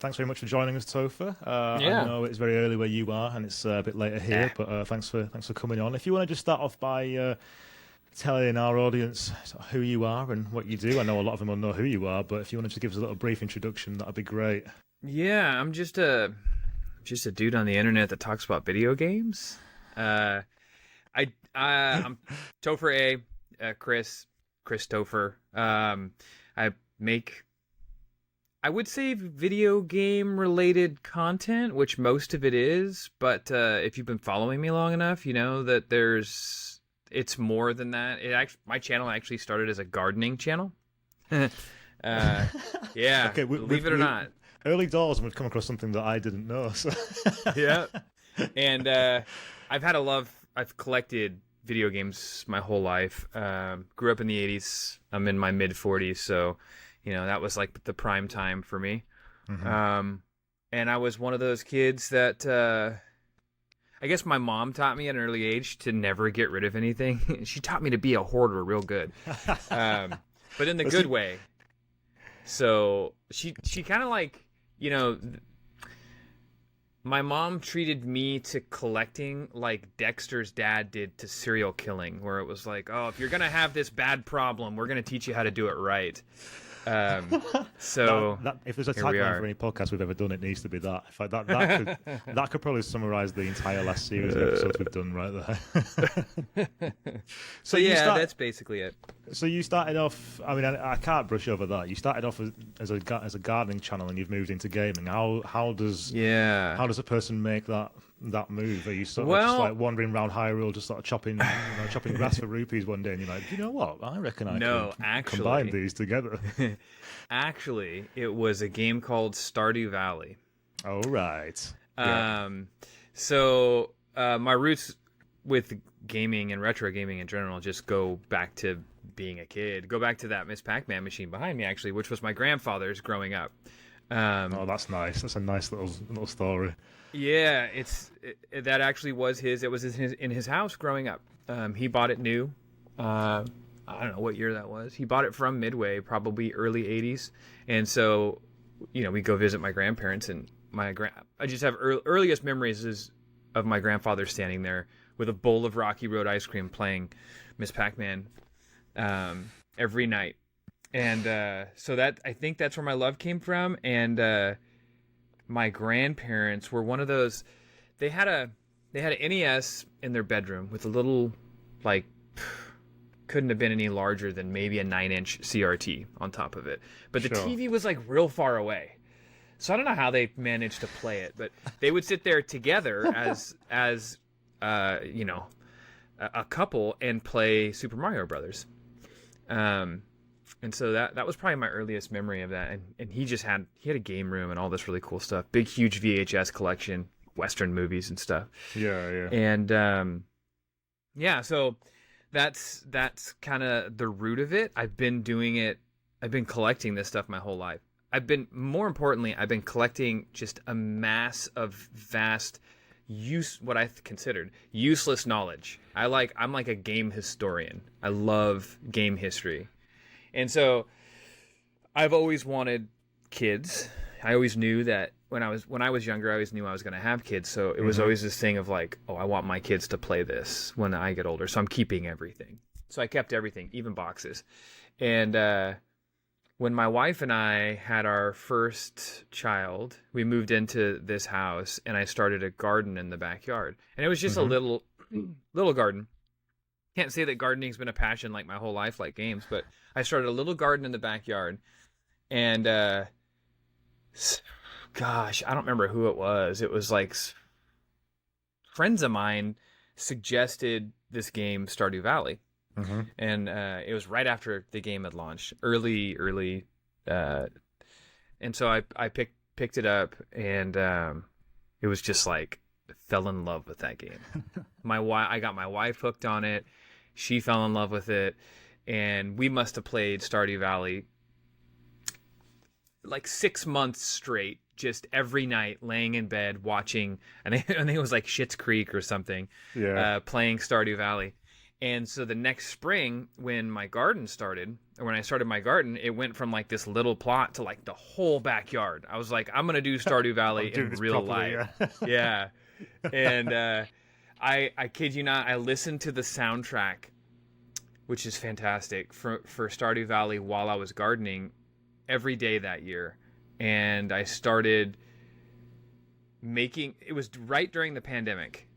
thanks very much for joining us, Tofer. I Yeah. know it's very early where you are, and it's a bit later here, but thanks for coming on. If you want to just start off by telling our audience who you are and what you do. I know a lot of them will know who you are, but if you want to just give us a little brief introduction, that'd be great. Yeah, I'm just a dude on the internet that talks about video games. I'm Tofer A, Chris Tofer. I make, I would say, video game related content, which most of it is. But if you've been following me long enough, you know that it's more than that. My channel actually started as a gardening channel. Yeah, Okay, believe it or not. early doors, and we've come across something that I didn't know. So. Yeah. And I've collected video games my whole life. Grew up in the 80s. I'm in my mid 40s, so that was like the prime time for me. Mm-hmm. And I was one of those kids that I guess my mom taught me at an early age to never get rid of anything. She taught me to be a hoarder real good, but in the good way. So she kind of like, my mom treated me to collecting like Dexter's dad did to serial killing, where it was like, oh, if you're going to have this bad problem, we're going to teach you how to do it right. So if there's a here we tagline are. for any podcast we've ever done, it needs to be that. In fact, that could probably summarize the entire last series of episodes we've done right there. So yeah, that's basically it. So you started off. I mean, I can't brush over that. You started off as a gardening channel, and you've moved into gaming. How does a person make that move? Are you sort of just like wandering around Hyrule, just sort of chopping grass for rupees one day, and you're like, you know what? I reckon I could combine these together. Actually, it was a game called Stardew Valley. Oh right. So my roots with gaming and retro gaming in general just go back to being a kid. Go back to that Miss Pac-Man machine behind me, actually, which was my grandfather's growing up. Oh, that's nice. That's a nice little story. Yeah, that actually was his. It was in his house growing up. He bought it new. I don't know what year that was. He bought it from Midway, probably early 80s. And so, we go visit my grandparents, and I just have earliest memories of my grandfather standing there with a bowl of Rocky Road ice cream playing Miss Pac-Man every night. And so I think that's where my love came from. And my grandparents were one of those. They had an NES in their bedroom with a little, like, couldn't have been any larger than maybe a 9-inch CRT on top of it. But the TV was like real far away. So I don't know how they managed to play it, but they would sit there together as a couple and play Super Mario Brothers. And so that was probably my earliest memory of that. And he had a game room and all this really cool stuff. Big, huge VHS collection, Western movies and stuff. Yeah. And so that's kind of the root of it. I've been collecting this stuff my whole life. More importantly, I've been collecting just a mass of vast what I considered useless knowledge. I'm like a game historian. I love game history. And so I've always wanted kids. I always knew that when I was younger, I always knew I was going to have kids. So it was always this thing of like, oh, I want my kids to play this when I get older. So I'm keeping everything. So I kept everything, even boxes. And when my wife and I had our first child, we moved into this house, and I started a garden in the backyard. And it was just a little garden. Can't say that gardening's been a passion like my whole life, like games, but I started a little garden in the backyard. And gosh, I don't remember who it was. It was like friends of mine suggested this game, Stardew Valley. And it was right after the game had launched, early. And so I picked it up, and it was just like, fell in love with that game. I got my wife hooked on it. She fell in love with it, and we must have played Stardew Valley like 6 months straight, just every night, laying in bed watching. And I think it was like Schitt's Creek or something. Yeah. Playing Stardew Valley. And so the next spring, when my garden started, or when I started my garden, it went from like this little plot to like the whole backyard. I was like, I'm going to do Stardew Valley in real life. Yeah. And I kid you not, I listened to the soundtrack, which is fantastic, for Stardew Valley while I was gardening every day that year. And I started making, it was right during the pandemic.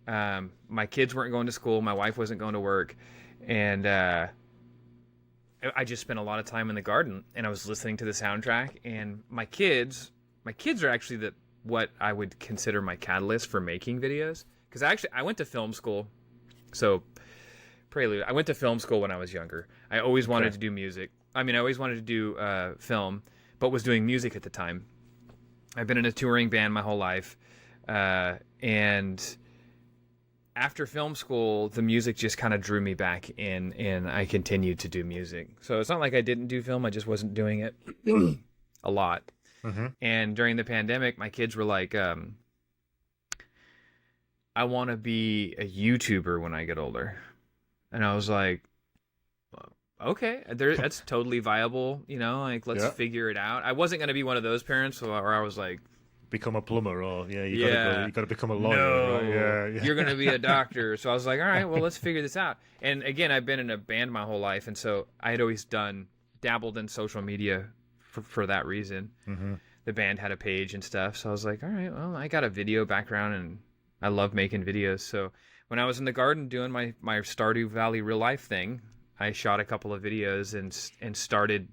My kids weren't going to school, my wife wasn't going to work, and I just spent a lot of time in the garden, and I was listening to the soundtrack. And my kids are actually what I would consider my catalyst for making videos, because I went to film school. So prelude, I went to film school when I was younger. I always wanted to do music. I always wanted to do film, but was doing music at the time. I've been in a touring band my whole life, and after film school, the music just kind of drew me back in, and I continued to do music. So it's not like I didn't do film, I just wasn't doing it a lot. Mm-hmm. And during the pandemic, my kids were like, I want to be a YouTuber when I get older. And I was like, okay, that's totally viable, like, let's figure it out. I wasn't going to be one of those parents where I was like, become a plumber, or you gotta become a lawyer. No, right? You're gonna be a doctor. So I was like, all right, well, let's figure this out. And again, I've been in a band my whole life, and so I had always dabbled in social media for that reason. Mm-hmm. The band had a page and stuff, so I was like, all right, well, I got a video background and I love making videos. So when I was in the garden doing my Stardew Valley real life thing, I shot a couple of videos and started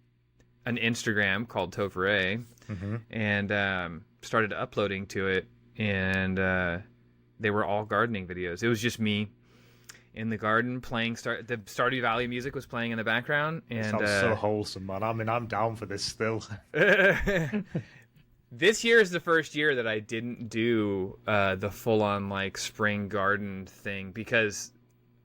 an Instagram called Tofer A, mm-hmm. and started uploading to it, and they were all gardening videos. It was just me in the garden playing the Stardew Valley music was playing in the background. And it sounds so wholesome, man. I'm down for this still. This year is the first year that I didn't do the full-on like spring garden thing, because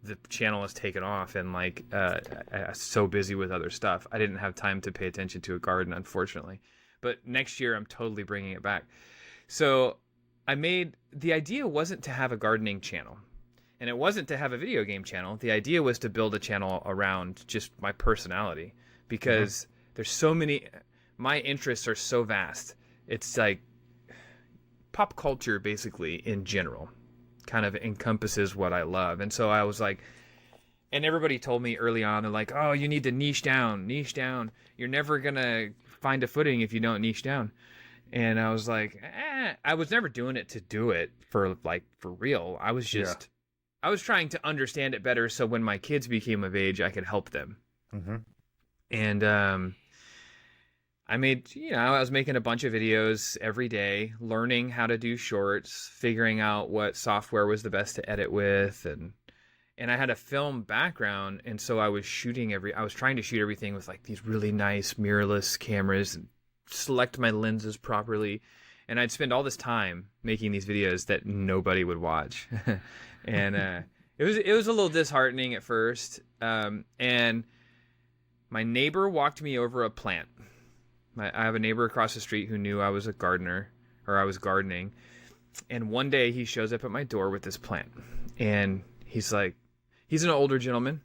the channel has taken off, and like I was so busy with other stuff, I didn't have time to pay attention to a garden, unfortunately. But next year I'm totally bringing it back. So the idea wasn't to have a gardening channel, and it wasn't to have a video game channel. The idea was to build a channel around just my personality, because there's so many, my interests are so vast. It's like pop culture basically in general kind of encompasses what I love. And so I was like, and everybody told me early on, they're like, oh, you need to niche down. You're never going to find a footing if you don't niche down. And I was like, I was never doing it to do it for real. I was just, I was trying to understand it better, so when my kids became of age, I could help them. Mm-hmm. And I was making a bunch of videos every day, learning how to do shorts, figuring out what software was the best to edit with, and I had a film background, and so I was trying to shoot everything with like these really nice mirrorless cameras and select my lenses properly, and I'd spend all this time making these videos that nobody would watch. And it was a little disheartening at first. And my neighbor walked me over a plant. I have a neighbor across the street who knew I was a gardener, or I was gardening. And one day he shows up at my door with this plant, and he's an older gentleman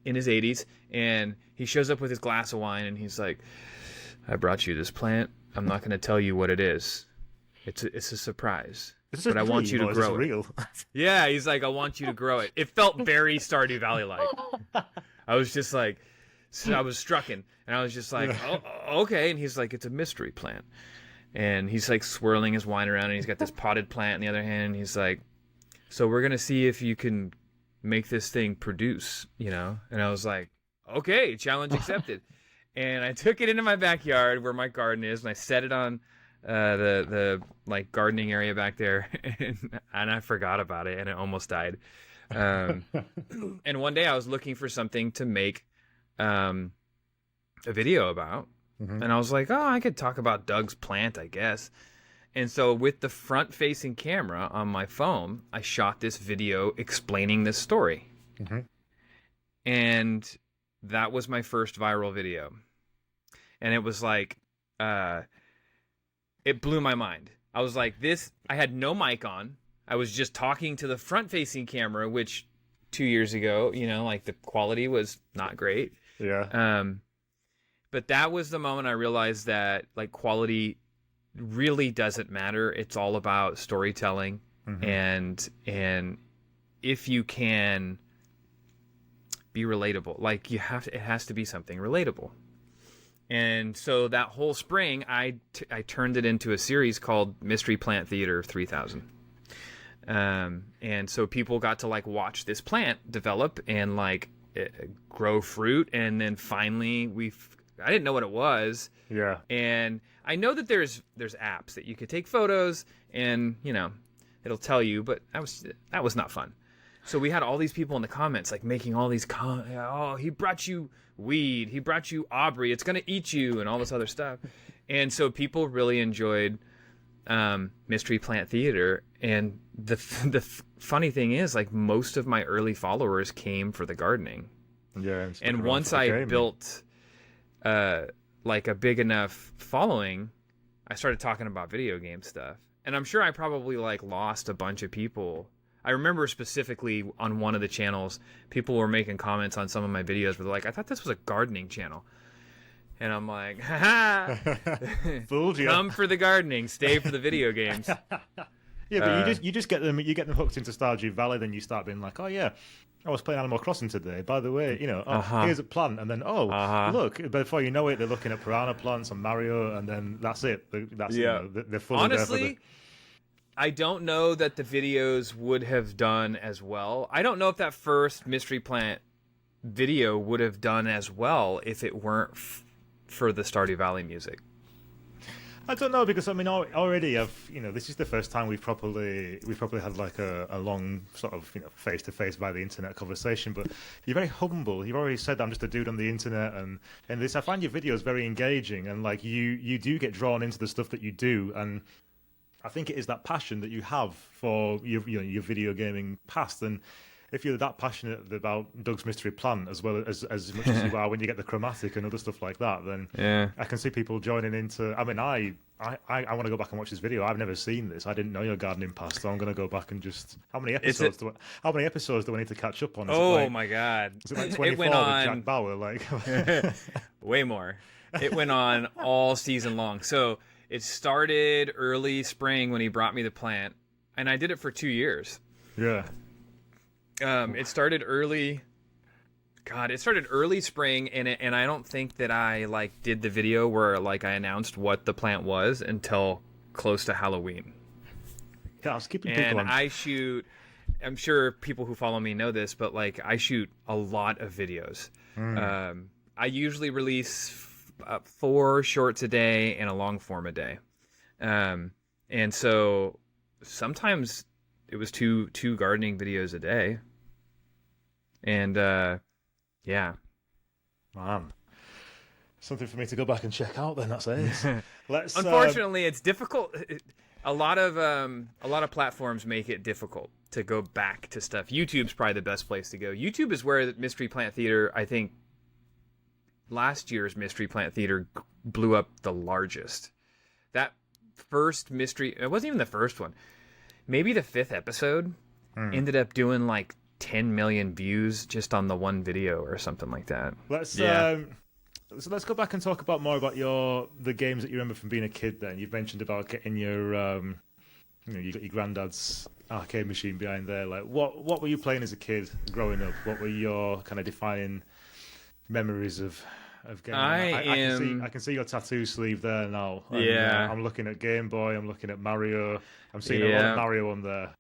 in his 80s, and he shows up with his glass of wine, and he's like, I brought you this plant. I'm not going to tell you what it is. It's a surprise. But I want you to grow it. Yeah, he's like, I want you to grow it. It felt very Stardew Valley-like. I was just like, so I was strucken, and I was just like, oh, okay. And he's like, it's a mystery plant. And he's like swirling his wine around, and he's got this potted plant in the other hand. And he's like, so we're going to see if you can make this thing produce, And I was like, okay, challenge accepted. And I took it into my backyard where my garden is, and I set it on the like gardening area back there, and I forgot about it, and it almost died. And one day I was looking for something to make a video about, and I was like, oh, I could talk about Doug's plant, I guess. And so with the front-facing camera on my phone, I shot this video explaining this story. Mm-hmm. And that was my first viral video. And it was like, it blew my mind. I was like, I had no mic on. I was just talking to the front-facing camera, which 2 years ago, like the quality was not great. Yeah. But that was the moment I realized that like quality really doesn't matter. It's all about storytelling, and if you can be relatable, like it has to be something relatable. And so that whole spring, I turned it into a series called Mystery Plant Theater 3000. And so people got to like watch this plant develop and like grow fruit, and then finally I didn't know what it was. Yeah. And I know that there's apps that you could take photos and it'll tell you, but that was not fun. So we had all these people in the comments like making all these oh, he brought you weed, he brought you Aubrey, it's gonna eat you, and all this other stuff. And so people really enjoyed Mystery Plant Theater. And the funny thing is, like, most of my early followers came for the gardening. Yeah. And once I built like a big enough following, I started talking about video game stuff. And I'm sure I probably like lost a bunch of people. I remember specifically on one of the channels, people were making comments on some of my videos where they're like, I thought this was a gardening channel. And I'm like, ha fooled you. Come for the gardening, stay for the video games. Yeah, but you just get them hooked into Stardew Valley, then you start being like, oh yeah, I was playing Animal Crossing today. By the way, here's a plant, and then look, before you know it, they're looking at piranha plants and Mario, and then that's it. They're fully honestly. there for I don't know that the videos would have done as well. I don't know if that first Mystery Plant video would have done as well if it weren't for the Stardew Valley music. I don't know, because I mean already this is the first time we've probably had like a long sort of face to face via the internet conversation. But you're very humble. You've already said I'm just a dude on the internet, and this I find your videos very engaging, and like you do get drawn into the stuff that you do, and I think it is that passion that you have for your video gaming past. And if you're that passionate about Doug's Mystery Plant as well as much as you are when you get the chromatic and other stuff like that, then I can see people joining into. I mean, I want to go back and watch this video. I've never seen this. I didn't know your gardening past, so I'm going to go back and just. How many episodes do I need to catch up on? My god! Is it like 24 with Jack Bauer? Like way more. It went on all season long. So it started early spring when he brought me the plant, and I did it for 2 years. Yeah. It started early. God, it started early spring, and I don't think that I like did the video where like I announced what the plant was until close to Halloween. Yeah, I was keeping people on. I shoot. I'm sure people who follow me know this, but like I shoot a lot of videos. I usually release 4 shorts a day and a long form a day, and so sometimes it was two gardening videos a day. And yeah, man, something for me to go back and check out. Then that's it. Unfortunately, it's difficult. A lot of platforms make it difficult to go back to stuff. YouTube's probably the best place to go. YouTube is where the Mystery Plant Theater, I think, last year's Mystery Plant Theater blew up the largest. That first mystery, it wasn't even the first one. Maybe the 5th episode ended up doing like 10 million views just on the one video or something like that. So let's go back and talk more about the games that you remember from being a kid. Then you've mentioned about getting your you got your granddad's arcade machine behind there. Like what were you playing as a kid growing up? What were your kind of defining memories of gaming? I can see your tattoo sleeve there now. And, I'm looking at Game Boy. I'm looking at Mario. I'm seeing a lot of Mario on there.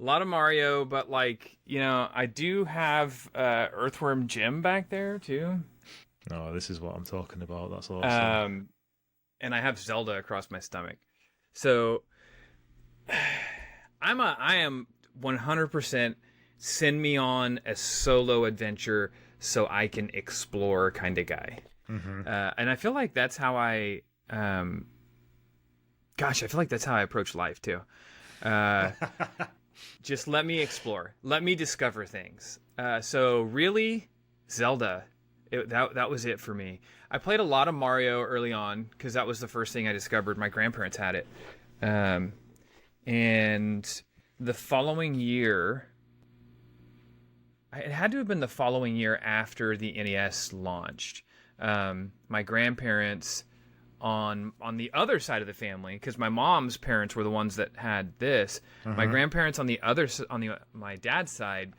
A lot of Mario, but like I do have Earthworm Jim back there too. Oh, this is what I'm talking about. That's awesome. And I have Zelda across my stomach. So I am 100% send me on a solo adventure so I can explore kind of guy. And I feel like that's how I that's how I approach life too. Just let me explore. Let me discover things. So really, Zelda, that was it for me. I played a lot of Mario early on because that was the first thing I discovered. My grandparents had it. And the following year, it had to have been the following year after the NES launched. My grandparents on the other side of the family, because my mom's parents were the ones that had this. My grandparents on my dad's side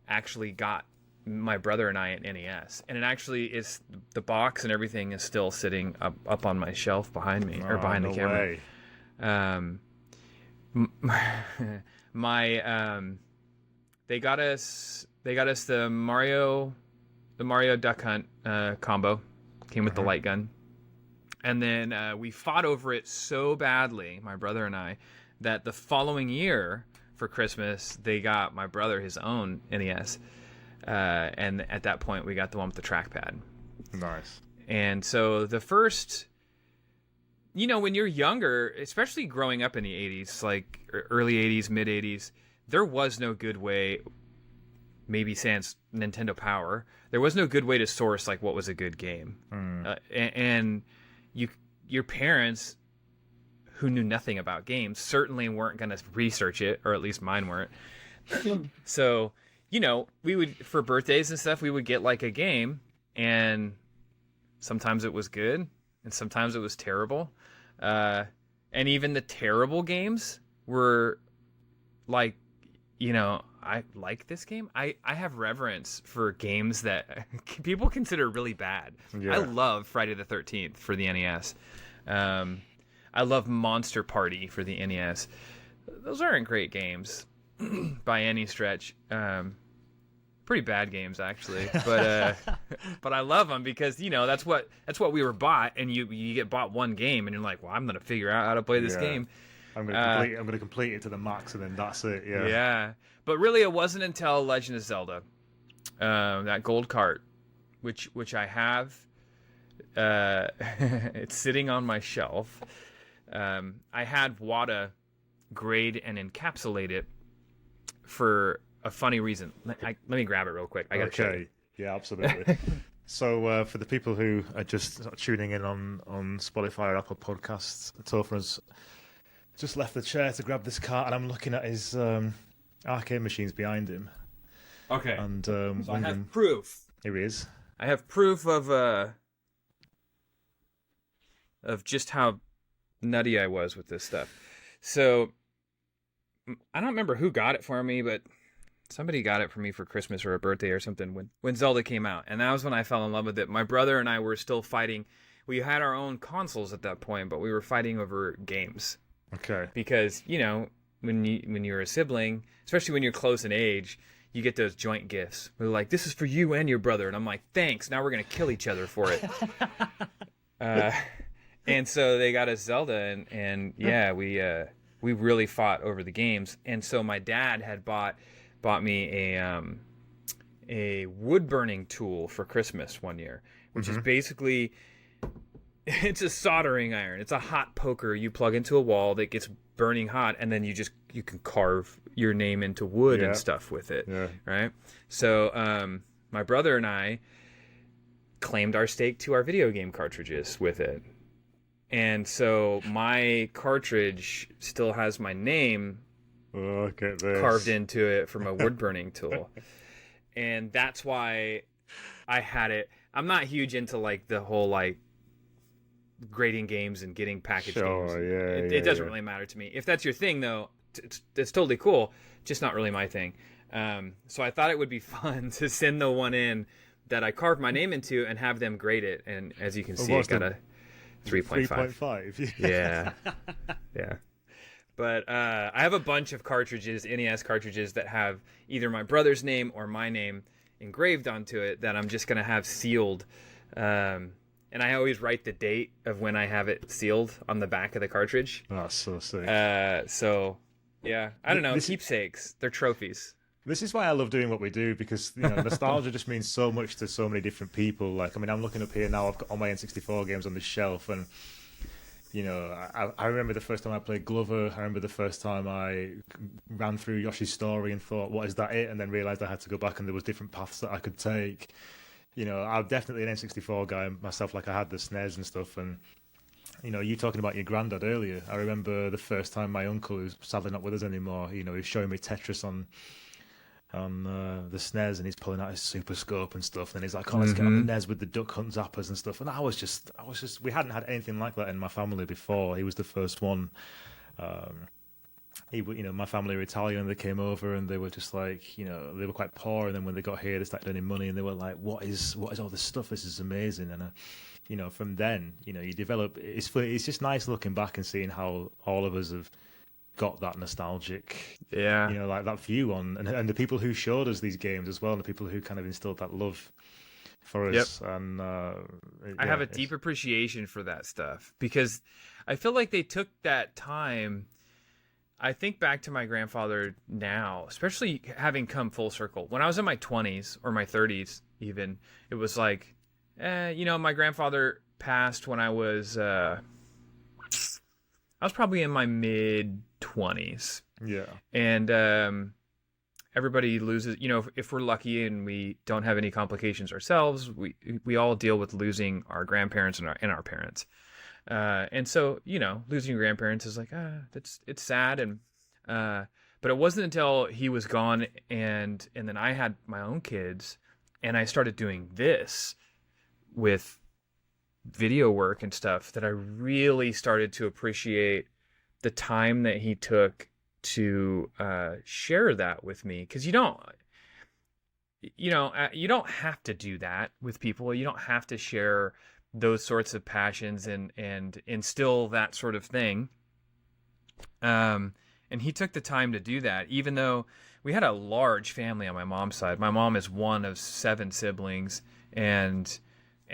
actually got my brother and I an NES, and it actually is, the box and everything is still sitting up on my shelf behind me, or behind the camera. They got us the Mario Duck Hunt combo, came with the light gun. And then we fought over it so badly, my brother and I, that the following year for Christmas, they got my brother his own NES. And at that point, we got the one with the trackpad. Nice. And so the first, when you're younger, especially growing up in the 80s, like early 80s, mid 80s, there was no good way, maybe sans Nintendo Power, there was no good way to source like what was a good game. And your parents, who knew nothing about games, certainly weren't going to research it, or at least mine weren't. So, we would, for birthdays and stuff, we would get like a game, and sometimes it was good and sometimes it was terrible. And even the terrible games were like, I like this game. I have reverence for games that people consider really bad. Yeah. I love Friday the 13th for the NES. I love Monster Party for the NES. Those aren't great games by any stretch. Pretty bad games actually, but I love them because that's what we were bought, and you get bought one game and you're like, well, I'm gonna figure out how to play this game. I'm gonna complete it to the max, and then that's it. Yeah. Yeah. But really, it wasn't until Legend of Zelda, that gold cart, which I have. It's sitting on my shelf. I had WATA grade and encapsulate it for a funny reason. Let me grab it real quick. I gotta show you. Yeah, absolutely. So for the people who are just tuning in on Spotify or Apple Podcasts, Tofer has just left the chair to grab this cart, and I'm looking at his arcade machines behind him. Okay. And so I have proof. Here he is. I have proof of just how nutty I was with this stuff. So I don't remember who got it for me, but somebody got it for me for Christmas or a birthday or something when Zelda came out, and that was when I fell in love with it. My brother and I were still fighting. We had our own consoles at that point, but we were fighting over games. Okay. Because when you're a sibling, especially when you're close in age, you get those joint gifts. We're like, this is for you and your brother, and I'm like, thanks. Now we're gonna kill each other for it. And so they got us Zelda, and yeah, we really fought over the games. And so my dad had bought me a wood burning tool for Christmas one year, which is basically, it's a soldering iron. It's a hot poker you plug into a wall that gets burning hot, and then you can carve your name into wood and stuff with it. Yeah. Right? So my brother and I claimed our stake to our video game cartridges with it. And so my cartridge still has my name carved into it from a wood burning tool. And that's why I had it. I'm not huge into like the whole like grading games and getting packaged games. It doesn't really matter to me. If that's your thing though, it's totally cool, just not really my thing. So I thought it would be fun to send the one in that I carved my name into and have them grade it. And as you can see, it got a 3.5. 3.5. Yeah. Yeah. But I have a bunch of cartridges, NES cartridges, that have either my brother's name or my name engraved onto it that I'm just going to have sealed. And I always write the date of when I have it sealed on the back of the cartridge. Oh, so sick. So, yeah. I don't know. Keepsakes. They're trophies. This is why I love doing what we do, because nostalgia just means so much to so many different people. Like, I mean, I'm looking up here now. I've got all my N64 games on the shelf, and I remember the first time I played Glover. I remember the first time I ran through Yoshi's Story and thought, "What, is that it?" And then realized I had to go back, and there was different paths that I could take. I'm definitely an N64 guy myself. Like, I had the SNES and stuff, and you talking about your granddad earlier. I remember the first time my uncle, who's sadly not with us anymore, he was showing me Tetris on on the SNES, and he's pulling out his Super Scope and stuff. And he's like, "Oh, let's get on the NES with the Duck Hunt zappers and stuff." And I was just, we hadn't had anything like that in my family before. He was the first one. My family were Italian, and they came over, and they were just like, they were quite poor. And then when they got here, they started earning money, and they were like, "What is all this stuff? This is amazing!" And from then, you develop. It's funny, it's just nice looking back and seeing how all of us have got that nostalgic, like that view on, and the people who showed us these games as well, and the people who kind of instilled that love for us. Yep. And I have a deep appreciation for that stuff, because I feel like they took that time. I think back to my grandfather now, especially having come full circle. When I was in my 20s or my 30s even, it was like, my grandfather passed when I was probably in my mid-20s. Yeah. And everybody loses, if we're lucky and we don't have any complications ourselves, we all deal with losing our grandparents and our parents. And so, losing your grandparents is like, it's sad. And, but it wasn't until he was gone and then I had my own kids and I started doing this with video work and stuff that I really started to appreciate the time that he took to, share that with me. 'Cause you don't have to do that with people. You don't have to share those sorts of passions and instill that sort of thing. And he took the time to do that, even though we had a large family on my mom's side. My mom is one of 7 siblings. And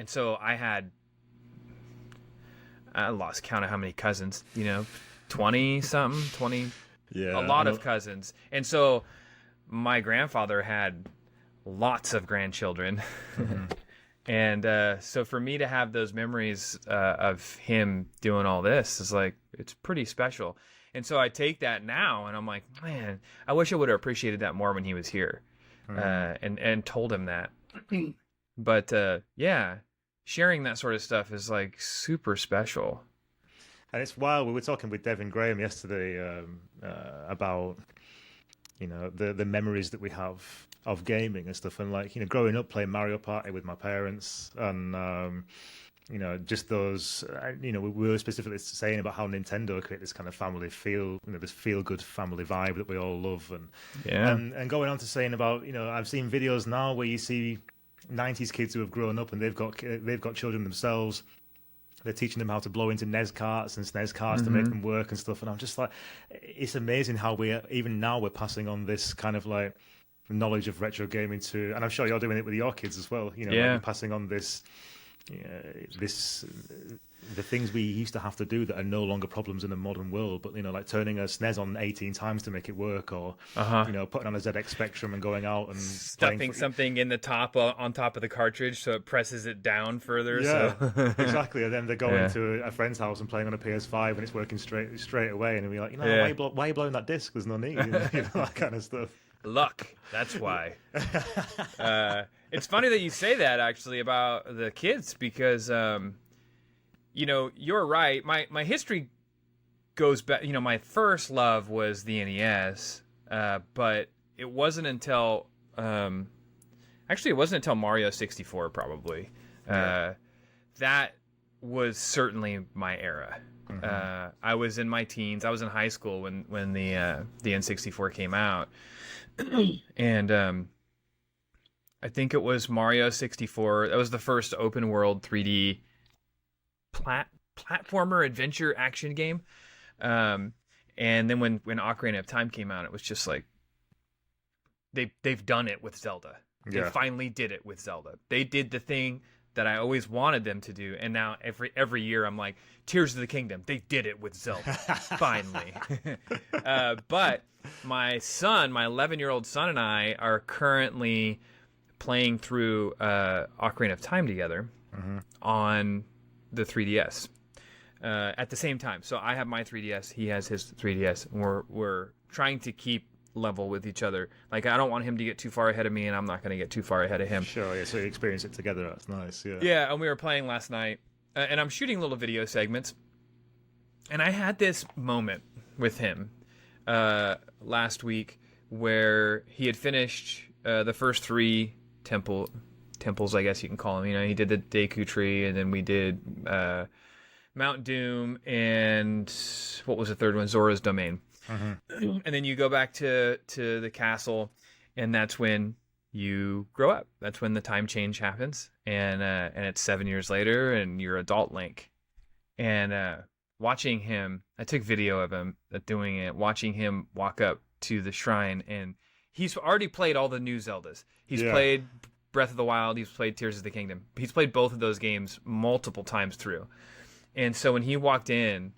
so I lost count of how many cousins, 20 something, 20, a lot of cousins. And so my grandfather had lots of grandchildren. Mm-hmm. And so for me to have those memories of him doing all this is like, it's pretty special. And so I take that now and I'm like, man, I wish I would have appreciated that more when he was here. Mm-hmm. And told him that. But sharing that sort of stuff is like super special. And it's wild. We were talking with Devin Graham yesterday about the memories that we have of gaming and stuff, and like growing up playing Mario Party with my parents, and just those we were specifically saying about how Nintendo create this kind of family feel, this feel good family vibe that we all love, and going on to saying about I've seen videos now where you see 90s kids who have grown up and they've got children themselves. They're teaching them how to blow into NES carts and SNES carts to make them work and stuff. And I'm just like, it's amazing how even now we're passing on this kind of like knowledge of retro gaming to, and I'm sure you're doing it with your kids as well. Like you're passing on this, the things we used to have to do that are no longer problems in the modern world. But like turning a SNES on 18 times to make it work, or putting on a ZX Spectrum and going out and stuffing something in the top on top of the cartridge so it presses it down further. Yeah, so. Exactly. And then they're going to a friend's house and playing on a PS5 and it's working straight away. And we're like, why are you blowing that disc? There's no need, that kind of stuff. Luck. That's why. It's funny that you say that actually about the kids, because you're right. My history goes back. My first love was the NES, but it wasn't until Mario 64 probably. That was certainly my era. Mm-hmm. I was in my teens. I was in high school when the N64 came out, and I think it was Mario 64. That was the first open world 3D platformer adventure action game. And then when Ocarina of Time came out, it was just like they've done it with Zelda. They finally did it with Zelda. They did the thing that I always wanted them to do, and now every year I'm like, Tears of the Kingdom. They did it with Zelda. Finally. But my 11-year-old son and I are currently playing through Ocarina of Time together on the 3DS at the same time. So I have my 3DS, he has his 3DS, and we're trying to keep level with each other. Like, I don't want him to get too far ahead of me, and I'm not going to get too far ahead of him. Sure, yeah. So you experience it together. That's nice. Yeah. Yeah, and we were playing last night, and I'm shooting little video segments, and I had this moment with him last week where he had finished the first 3 temples, I guess you can call them. You know, he did the Deku Tree, and then we did Mount Doom, and what was the third one? Zora's Domain. Mm-hmm. And then you go back to the castle, and that's when you grow up. That's when the time change happens, and it's 7 years later, and you're adult Link. And watching him, I took video of him doing it, watching him walk up to the shrine, and he's already played all the new Zeldas. He's played Breath of the Wild, he's played Tears of the Kingdom. He's played both of those games multiple times through. And so when he walked in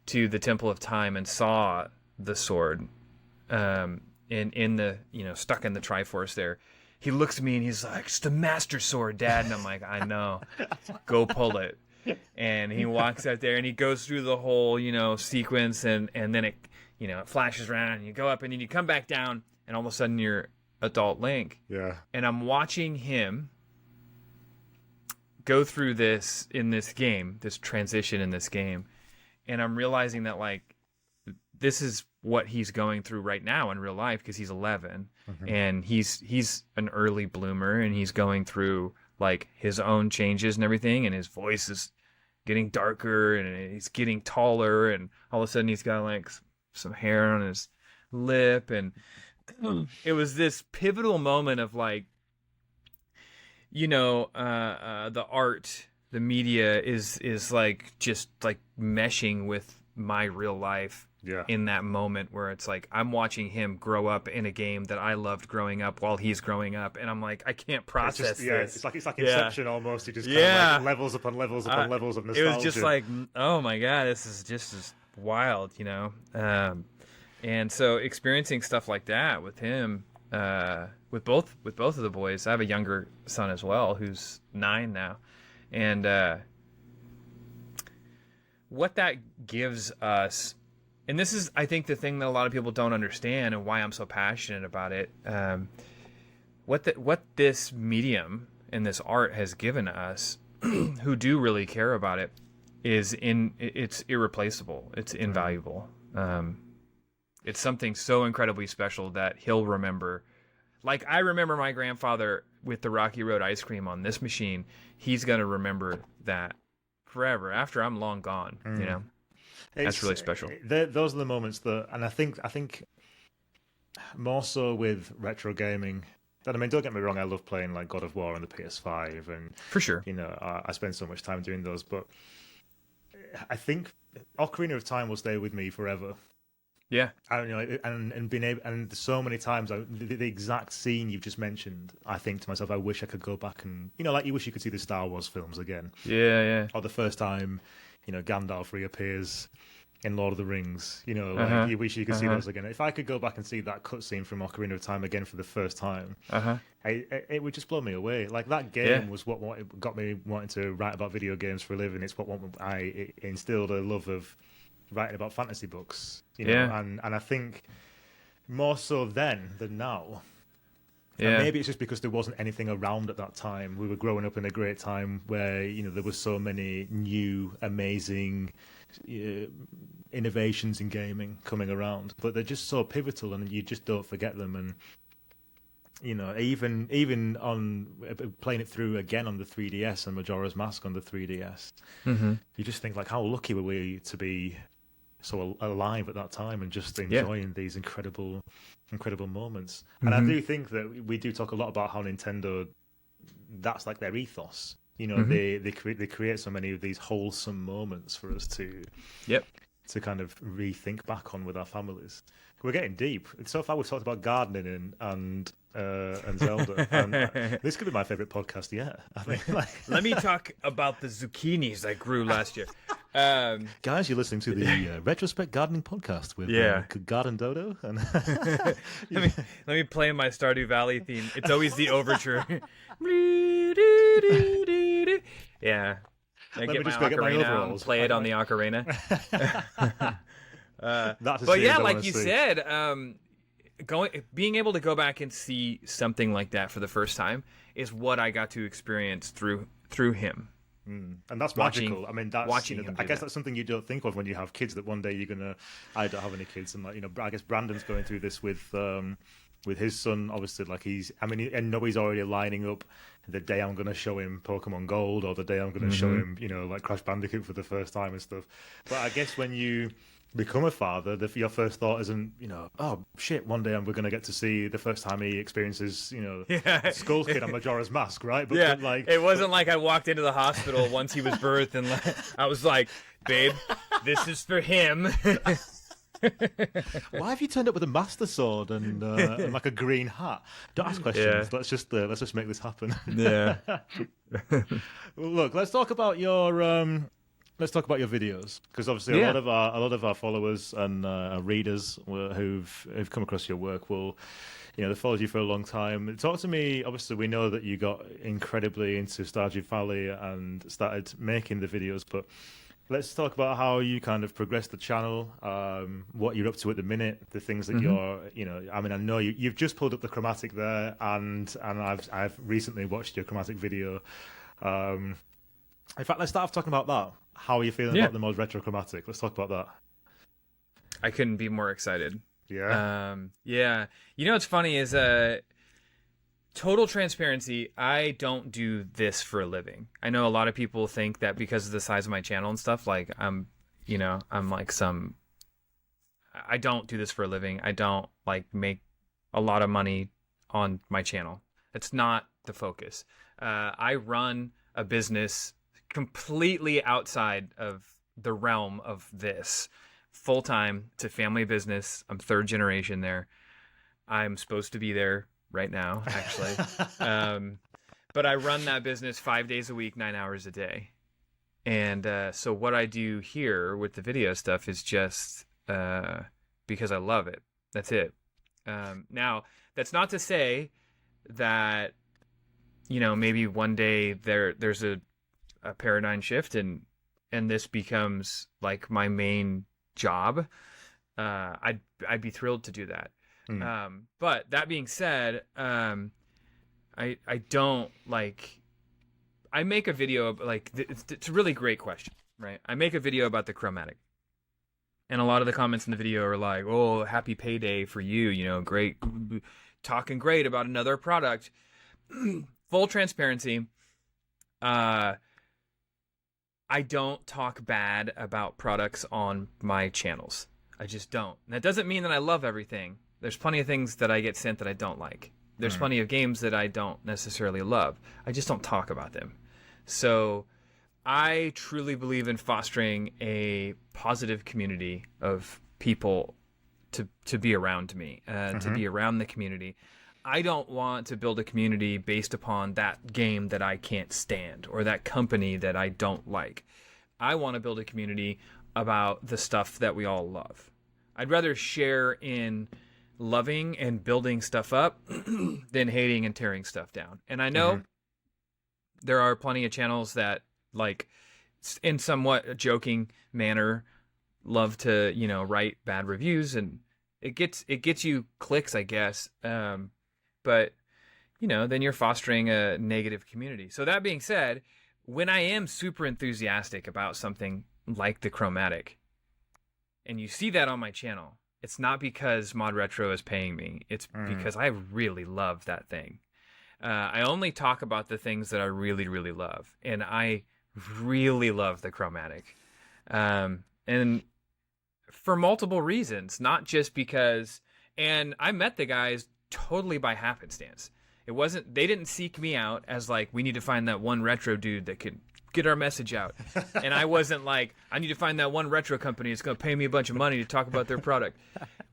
to the Temple of Time and saw the sword, in the, you know, stuck in the Triforce there, he looks at me and he's like, "It's the Master Sword, Dad." And I'm like, "I know. Go pull it." And he walks out there and he goes through the whole, you know, sequence, and then it, you know, it flashes around and you go up and then you come back down and all of a sudden you're adult Link. Yeah. And I'm watching him go through this in this game, this transition in this game, and I'm realizing that, like, this is what he's going through right now in real life, because he's 11, and he's an early bloomer, and he's going through, like, his own changes and everything, and his voice is getting darker, and he's getting taller, and all of a sudden he's got, like, some hair on his lip, and it was this pivotal moment of, like, you know, the art, the media is like just like meshing with my real life. Yeah. In that moment where it's like I'm watching him grow up in a game that I loved growing up while he's growing up, and I'm like, I can't process this. It's like Inception almost. He just kind of like levels upon levels upon levels of nostalgia. It was just like, oh my god, this is just wild, you know. And so experiencing stuff like that with him, with both of the boys. I have a younger son as well who's 9 now, and what that gives us. And this is, I think, the thing that a lot of people don't understand, and why I'm so passionate about it. What this medium and this art has given us, who do really care about it, it's irreplaceable. It's invaluable. It's something so incredibly special that he'll remember. Like, I remember my grandfather with the Rocky Road ice cream on this machine. He's gonna remember that forever after I'm long gone. You know. That's really special. Those are the moments that, and I think more so with retro gaming. I mean, don't get me wrong, I love playing like God of War on the PS5, and for sure, you know, I spend so much time doing those. But I think Ocarina of Time will stay with me forever. Yeah, I don't know, and being able, and so many times, the exact scene you've just mentioned, I think to myself, I wish I could go back and, you know, like you wish you could see the Star Wars films again. Yeah. Or the first time, you know, Gandalf reappears in Lord of the Rings. You know, like you wish you could see those again. If I could go back and see that cutscene from Ocarina of Time again for the first time, it would just blow me away. Like, that game was what got me wanting to write about video games for a living. It's what it instilled a love of writing about fantasy books. You know, and I think more so then than now. Yeah. And maybe it's just because there wasn't anything around at that time. We were growing up in a great time where, you know, there were so many new, amazing innovations in gaming coming around. But they're just so pivotal, and you just don't forget them. And, you know, even on playing it through again on the 3DS and Majora's Mask on the 3DS, you just think, like, how lucky were we to be so alive at that time and just enjoying these incredible moments. And I do think that we do talk a lot about how Nintendo, that's like their ethos. You know, they create so many of these wholesome moments for us to kind of rethink back on with our families. We're getting deep. So far, we've talked about gardening and Zelda. And this could be my favorite podcast yet. I think. Let me talk about the zucchinis that grew last year. Guys, you're listening to the Retrospect Gardening Podcast with Garden Dodo. And let me play my Stardew Valley theme. It's always the overture. Yeah. I get my ocarina out and play it on the ocarina. But yeah, like you said, being able to go back and see something like that for the first time is what I got to experience through him. And that's magical. I mean, that's watching I guess that's something you don't think of when you have kids. That one day you're gonna. I don't have any kids, and I guess Brandon's going through this with his son. Obviously, I know he's already lining up the day I'm gonna show him Pokemon Gold, or the day I'm gonna show him, like Crash Bandicoot for the first time and stuff. But I guess when you become a father, your first thought isn't, oh shit, one day we're going to get to see the first time he experiences, Skull Kid on Majora's Mask, right? But it wasn't like I walked into the hospital once he was birthed and I was like, babe, this is for him. Why have you turned up with a Master Sword and like a green hat? Don't ask questions. Let's just make this happen. Yeah. Look, let's talk about your. Let's talk about your videos, because obviously a lot of our followers and readers who've come across your work will, they've followed you for a long time. Talk to me. Obviously, we know that you got incredibly into Stardew Valley and started making the videos, but let's talk about how you kind of progressed the channel, what you're up to at the minute, the things that you're, I mean, I know you've just pulled up the chromatic there, and I've recently watched your chromatic video. In fact, let's start off talking about that. How are you feeling about the mod Retro Chromatic? Let's talk about that. I couldn't be more excited. Yeah. What's funny is total transparency, I don't do this for a living. I know a lot of people think that because of the size of my channel and stuff, like I'm like I don't do this for a living. I don't make a lot of money on my channel. It's not the focus. I run a business completely outside of the realm of this. Full-time. It's a family business. I'm third generation there. I'm supposed to be there right now, actually. But I run that business 5 days a week, 9 hours a day. And so what I do here with the video stuff is just because I love it. That's it. Now, that's not to say that, maybe one day there's a paradigm shift and this becomes like my main job. I'd be thrilled to do that. But that being said, I don't I make a video it's a really great question, right? I make a video about the chromatic, and a lot of the comments in the video are like, "Oh, happy payday for you, great, talking great about another product." Full transparency, I don't talk bad about products on my channels. I just don't. And that doesn't mean that I love everything. There's plenty of things that I get sent that I don't like. There's plenty of games that I don't necessarily love. I just don't talk about them. So I truly believe in fostering a positive community of people to be around me, to be around the community. I don't want to build a community based upon that game that I can't stand or that company that I don't like. I want to build a community about the stuff that we all love. I'd rather share in loving and building stuff up than hating and tearing stuff down. And I know there are plenty of channels that, in somewhat a joking manner, love to, write bad reviews, and it gets you clicks, I guess. But, then you're fostering a negative community. So that being said, when I am super enthusiastic about something like the chromatic, and you see that on my channel, it's not because Mod Retro is paying me. It's because I really love that thing. I only talk about the things that I really, really love. And I really love the chromatic. And for multiple reasons, not just because... And I met the guys totally by happenstance. They didn't seek me out as we need to find that one retro dude that could get our message out. And I wasn't like, I need to find that one retro company that's going to pay me a bunch of money to talk about their product.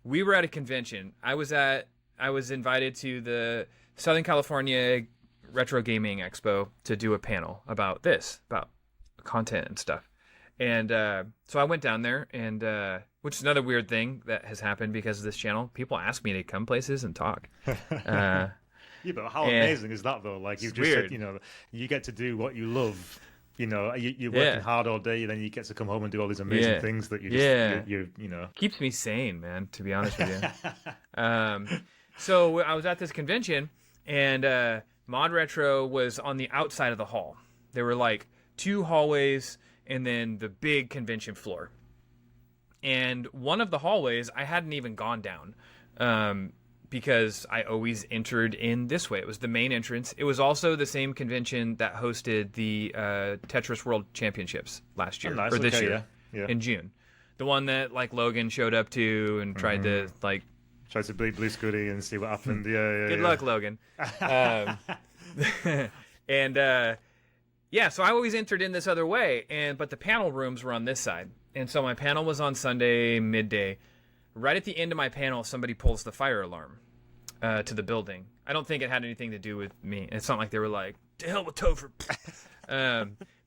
We were at a convention. I was invited to the Southern California Retro Gaming Expo to do a panel about content and stuff. And so I went down there, and which is another weird thing that has happened because of this channel. People ask me to come places and talk. Yeah, but how amazing is that, though? You've just weird. Said, you get to do what you love. You're working hard all day, then you get to come home and do all these amazing things that you just, keeps me sane, man, to be honest with you. So I was at this convention, and Mod Retro was on the outside of the hall. They were 2 hallways, and then the big convention floor. And one of the hallways I hadn't even gone down because I always entered in this way. It was the main entrance. It was also the same convention that hosted the Tetris World Championships last year, or this year, in June. The one that like Logan showed up to and tried to like... Tried to beat Blue Scooty and see what happened. Good luck, Logan. And so I always entered in this other way, but the panel rooms were on this side. And so my panel was on Sunday midday. Right at the end of my panel, somebody pulls the fire alarm to the building. I don't think it had anything to do with me. It's not like they were like, to hell with Tofer.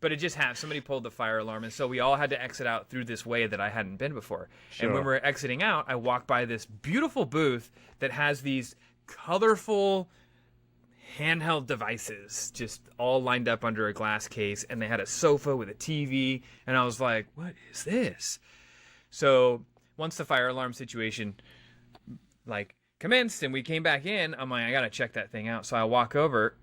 But it just happened. Somebody pulled the fire alarm, and so we all had to exit out through this way that I hadn't been before. Sure. And when we were exiting out, I walked by this beautiful booth that has these colorful handheld devices just all lined up under a glass case, and they had a sofa with a TV, and I was like, what is this? So once the fire alarm situation like commenced and we came back in, I'm like, I gotta check that thing out. So I walk over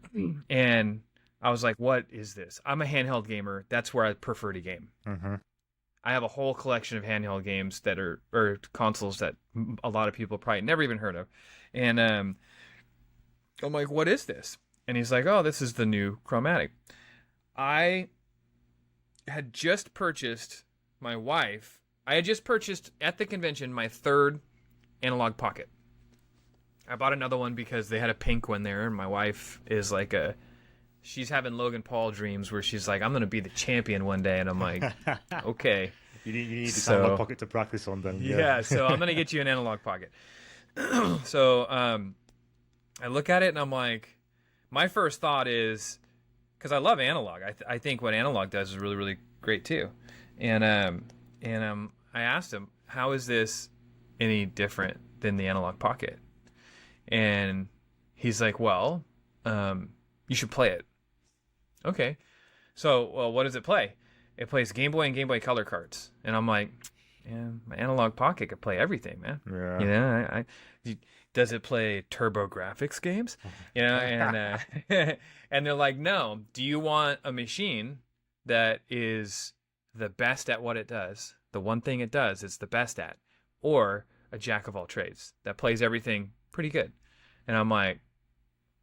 and I was like, what is this? I'm a handheld gamer. That's where I prefer to game. Mm-hmm. I have a whole collection of handheld games that are, or consoles that a lot of people probably never even heard of. And I'm like, what is this? And he's like, oh, this is the new Chromatic. I had just purchased, my wife, I had just purchased at the convention my 3rd Analog Pocket. I bought another one because they had a pink one there, and my wife is like she's having Logan Paul dreams where she's like, I'm going to be the champion one day. And I'm like, okay. You need the Analog Pocket to practice on then. Yeah, so I'm going to get you an Analog Pocket. So I look at it and I'm like, my first thought is, because I love analog. I think what analog does is really, really great too. And I asked him, how is this any different than the Analog Pocket? And he's like, well, you should play it. Okay. So, well, what does it play? It plays Game Boy and Game Boy Color cards. And I'm like, yeah, my Analog Pocket could play everything, man. Yeah. You know, does it play TurboGrafx games? You know, and and they're like, no. Do you want a machine that is the best at what it does? The one thing it does, it's the best at, or a jack of all trades that plays everything pretty good? And I'm like,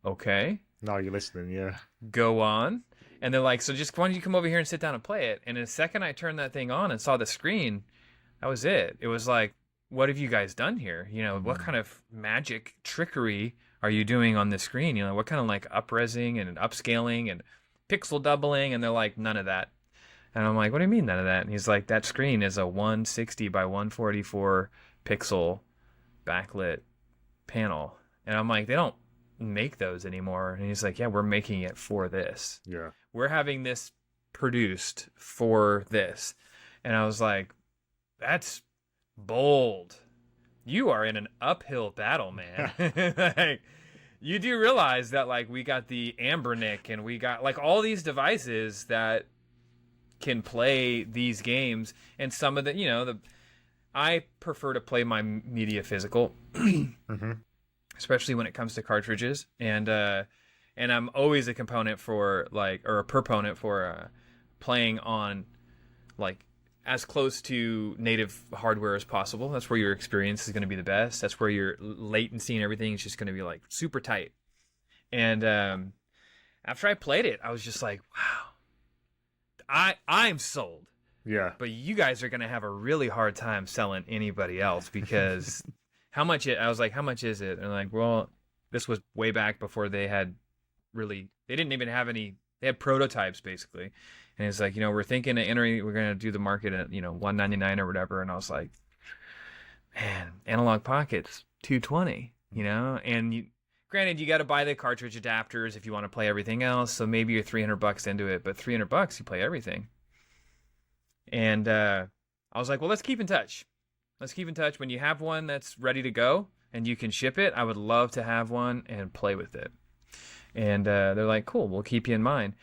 okay. Now you're listening, yeah. Go on. And they're like, so just why don't you come over here and sit down and play it? And in a second I turned that thing on and saw the screen, that was it. It was like, what have you guys done here? You know, what kind of magic trickery are you doing on the screen? You know, what kind of like up-resing and upscaling and pixel doubling? And they're like, none of that. And I'm like, what do you mean none of that? And he's like, that screen is a 160 by 144 pixel backlit panel. And I'm like, they don't make those anymore. And he's like, yeah, we're making it for this. Yeah. We're having this produced for this. And I was like, that's bold. You are in an uphill battle, man. Like, you do realize that like we got the Ambernick and we got like all these devices that can play these games, and some of the, you know, I prefer to play my media physical. Mm-hmm. Especially when it comes to cartridges, and I'm always a component for like, or a proponent for playing on like as close to native hardware as possible. That's where your experience is going to be the best. That's where your latency and everything is just going to be like super tight. And after I played it, I was just like, wow, I'm sold. Yeah. But you guys are going to have a really hard time selling anybody else because. How much I was like, how much is it? And like, well, this was way back before they had really, they didn't even have any, they had prototypes basically. And it's like, you know, we're thinking of entering, we're going to do the market at, you know, $199 or whatever. And I was like, man, Analog Pocket's $220, you know? And granted, you got to buy the cartridge adapters if you want to play everything else. So maybe you're $300 into it, but $300, you play everything. And I was like, well, let's keep in touch. Let's keep in touch. When you have one that's ready to go and you can ship it, I would love to have one and play with it. And they're like, cool, we'll keep you in mind.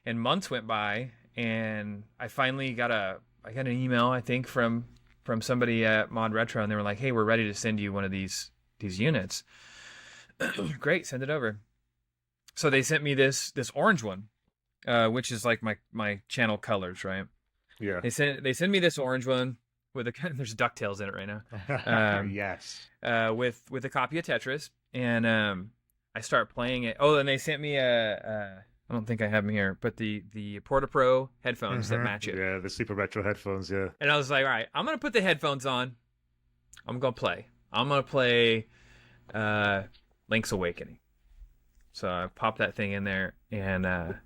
And months went by, and I finally got an email, I think, from somebody at Mod Retro, and they were like, hey, we're ready to send you one of these units. Great, send it over. So they sent me this orange one. which is like my channel colors, right? Yeah. They send me this orange one with there's DuckTales in it right now. Yes. With a copy of Tetris, and I start playing it. Oh, and they sent me I don't think I have them here, but the Porta Pro headphones that match it. Yeah, the super retro headphones, yeah. And I was like, all right, I'm gonna put the headphones on. I'm gonna play. Link's Awakening. So I popped that thing in there, and I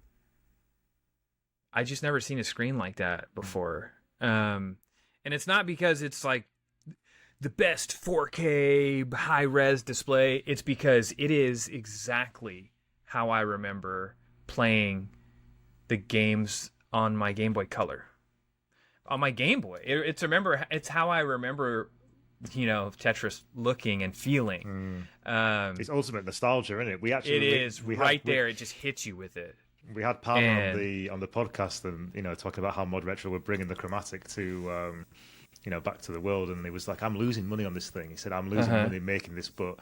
just never seen a screen like that before. And it's not because it's like the best 4K high res display. It's because it is exactly how I remember playing the games on my Game Boy Color. On my Game Boy, it's how I remember, Tetris looking and feeling. It's ultimate nostalgia, isn't it? There. It just hits you with it. We had Palmer on the podcast, and talking about how Mod Retro were bringing the chromatic to back to the world, and he was like, "I'm losing money on this thing." He said, "I'm losing money making this, but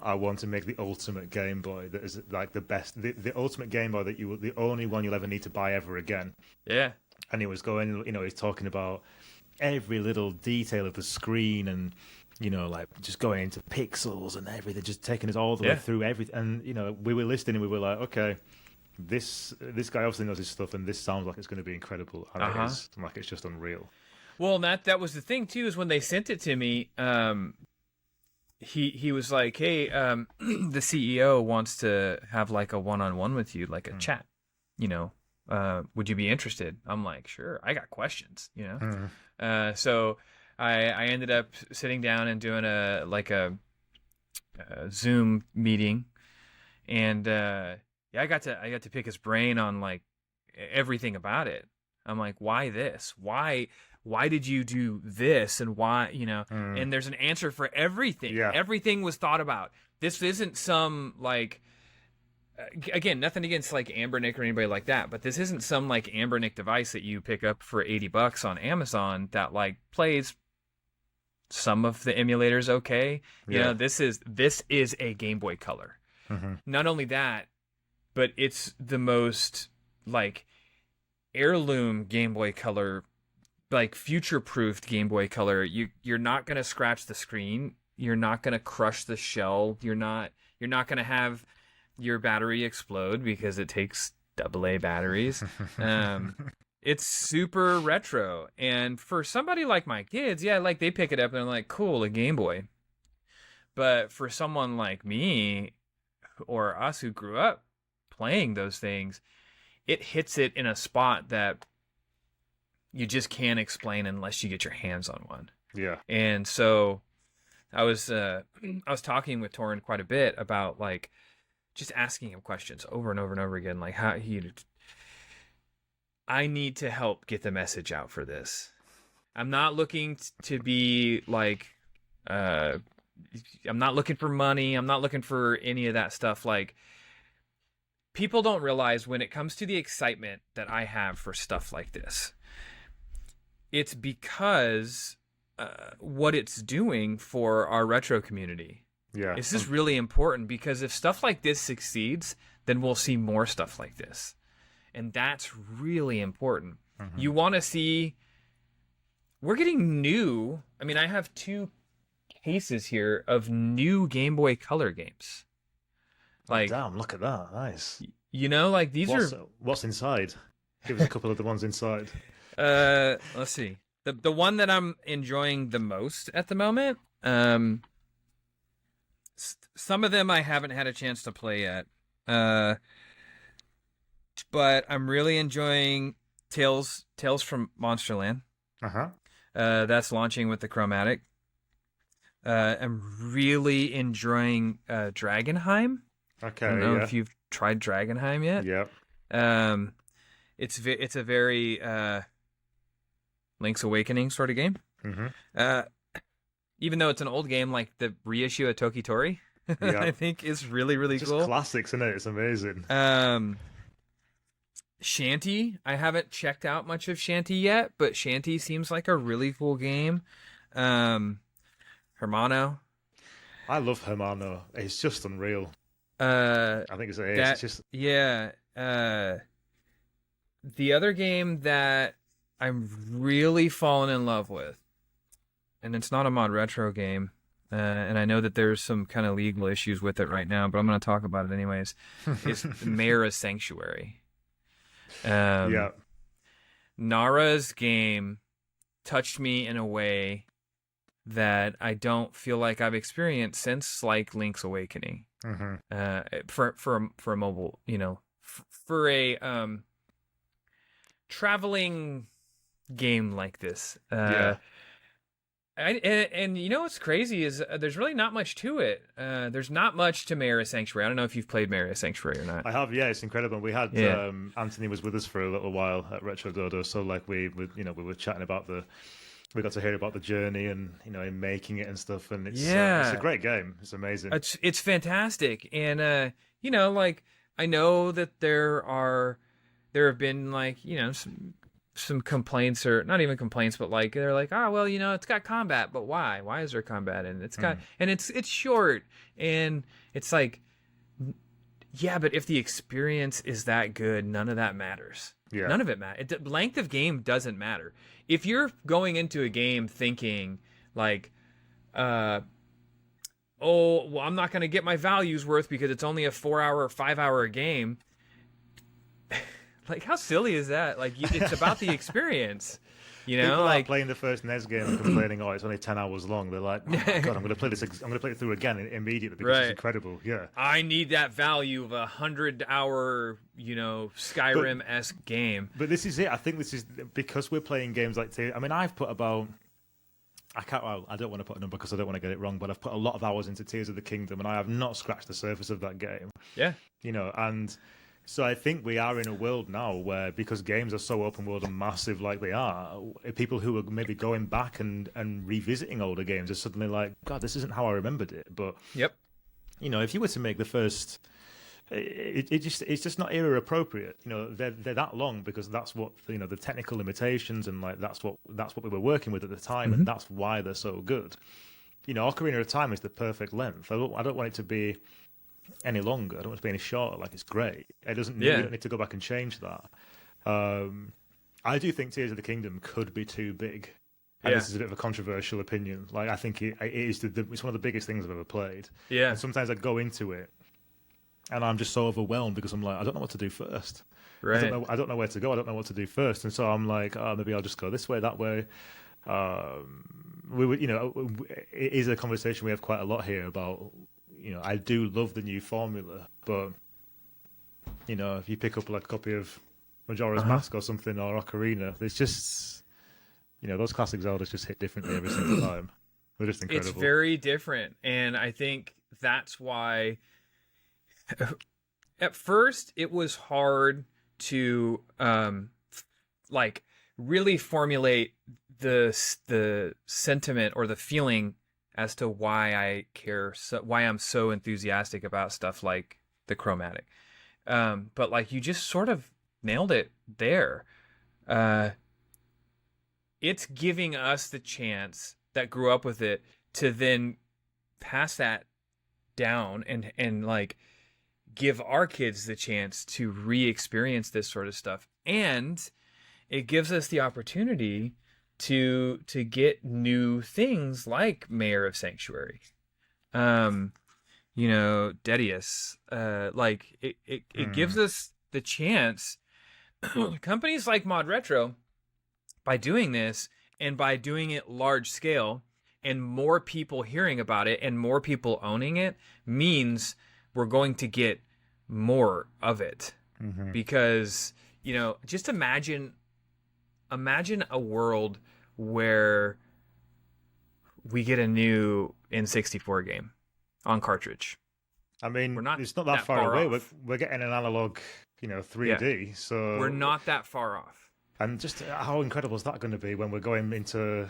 I want to make the ultimate Game Boy that is like the best, the ultimate Game Boy that the only one you'll ever need to buy ever again." Yeah. And he was going, he's talking about every little detail of the screen, and like just going into pixels and everything, just taking us all the way through everything. And we were listening, and we were like, okay, this guy obviously knows his stuff, and this sounds like it's going to be incredible. And it is, like, it's just unreal. Well, that was the thing too, is when they sent it to me, he was like, hey, the CEO wants to have like a one-on-one with you, like a chat, would you be interested? I'm like, sure, I got questions, so I ended up sitting down and doing a Zoom meeting, and I got to pick his brain on like everything about it. I'm like, why this? Why did you do this? And why, and there's an answer for everything. Yeah. Everything was thought about. This isn't some like, again, nothing against like Ambernick or anybody like that, but this isn't some like Ambernick device that you pick up for $80 on Amazon that like plays some of the emulators okay. This is a Game Boy Color. Not only that, but it's the most like heirloom Game Boy Color, like future-proofed Game Boy Color. You're not gonna scratch the screen. You're not gonna crush the shell. You're not gonna have your battery explode because it takes AA batteries. It's super retro, and for somebody like my kids, like they pick it up and they're like, cool, a Game Boy. But for someone like me or us who grew up playing those things, it hits it in a spot that you just can't explain unless you get your hands on one. Yeah. And so I was talking with Torin quite a bit about like just asking him questions over and over and over again, like I need to help get the message out for this. I'm not looking to be like I'm not looking for money. I'm not looking for any of that stuff. Like, people don't realize when it comes to the excitement that I have for stuff like this, it's because what it's doing for our retro community. Yeah. This is really important, because if stuff like this succeeds, then we'll see more stuff like this. And that's really important. You want to see... We're getting new... I mean, I have 2 cases here of new Game Boy Color games. Like, damn, look at that. Nice. Like these what's inside? Give us a couple of the ones inside. Let's see. The one that I'm enjoying the most at the moment, some of them I haven't had a chance to play yet. But I'm really enjoying Tales from Monsterland. That's launching with the Chromatic. I'm really enjoying Dragonheim. Okay. I don't know if you've tried Dragonheim yet. Yep. It's a very Link's Awakening sort of game. Even though it's an old game, like the reissue of Tokitori, I think is really, really cool. Just classics, isn't it? It's amazing. Shanty, I haven't checked out much of Shanty yet, but Shanty seems like a really cool game. Hermano. I love Hermano. It's just unreal. I think it's just... The other game that I'm really falling in love with, and it's not a Mod Retro game, and I know that there's some kind of legal issues with it right now, but I'm going to talk about it anyways, is Mara Sanctuary. Yeah. Nara's game touched me in a way that I don't feel like I've experienced since like Link's Awakening. For a mobile, for a traveling game like this. And you know what's crazy is there's really not much to it. There's not much to Mara Sanctuary. I don't know if you've played Mara Sanctuary or not. I have, yeah. It's incredible. We had Anthony was with us for a little while at Retro Dodo, so like we were chatting about we got to hear about the journey and in making it and stuff, and it's a great game. It's amazing. It's fantastic, and like I know that there have been like some complaints, or not even complaints, but like they're like, oh well, it's got combat, but why is there combat? And it's got and it's short, and it's like, yeah, but if the experience is that good, none of that matters. Yeah. None of it matters. Length of game doesn't matter. If you're going into a game thinking like, oh, well, I'm not going to get my values worth because it's only a 4-hour or 5-hour game. Like, how silly is that? Like, it's about the experience. People are playing the first NES game and complaining, oh, it's only 10 hours long. They're like, oh my God, I'm going to play this. I'm going to play it through again immediately because it's incredible. Yeah. I need that value of a 100-hour, Skyrim-esque game. But this is it. I think this is because we're playing games like, I've put about, I don't want to put a number because I don't want to get it wrong, but I've put a lot of hours into Tears of the Kingdom, and I have not scratched the surface of that game. Yeah. And so I think we are in a world now where, because games are so open world and massive like they are, people who are maybe going back and revisiting older games are suddenly like, God, this isn't how I remembered it. But if you were to make the first, it's just not era appropriate. They're that long because that's what the technical limitations, and like that's what we were working with at the time, and that's why they're so good. Ocarina of Time is the perfect length. I don't want it to be any longer. I don't want it to be any shorter. Like, it's great. It doesn't. We don't need to go back and change that. I do think Tears of the Kingdom could be too big. And this is a bit of a controversial opinion. Like, I think it is. It's one of the biggest things I've ever played. Yeah. And sometimes I go into it, and I'm just so overwhelmed because I'm like, I don't know what to do first. Right. I don't know where to go. I don't know what to do first. And so I'm like, oh, maybe I'll just go this way, that way. It is a conversation we have quite a lot here about. I do love the new formula, but if you pick up like a copy of Majora's Mask or something, or Ocarina, it's just those classic Zeldas just hit differently every single time. They're just incredible. It's very different, and I think that's why at first it was hard to really formulate the sentiment or the feeling as to why I care, why I'm so enthusiastic about stuff like the chromatic. But like, you just sort of nailed it there. It's giving us the chance that grew up with it to then pass that down and like give our kids the chance to re-experience this sort of stuff. And it gives us the opportunity to get new things like Mayor of Sanctuary, Dedius, like it gives us the chance. Companies like Mod Retro, by doing this and by doing it large scale and more people hearing about it and more people owning it, means we're going to get more of it. Because just imagine a world where we get a new N64 game on cartridge. It's not that far away. We're getting an analog, 3D. So we're not that far off. And just how incredible is that going to be when we're going into,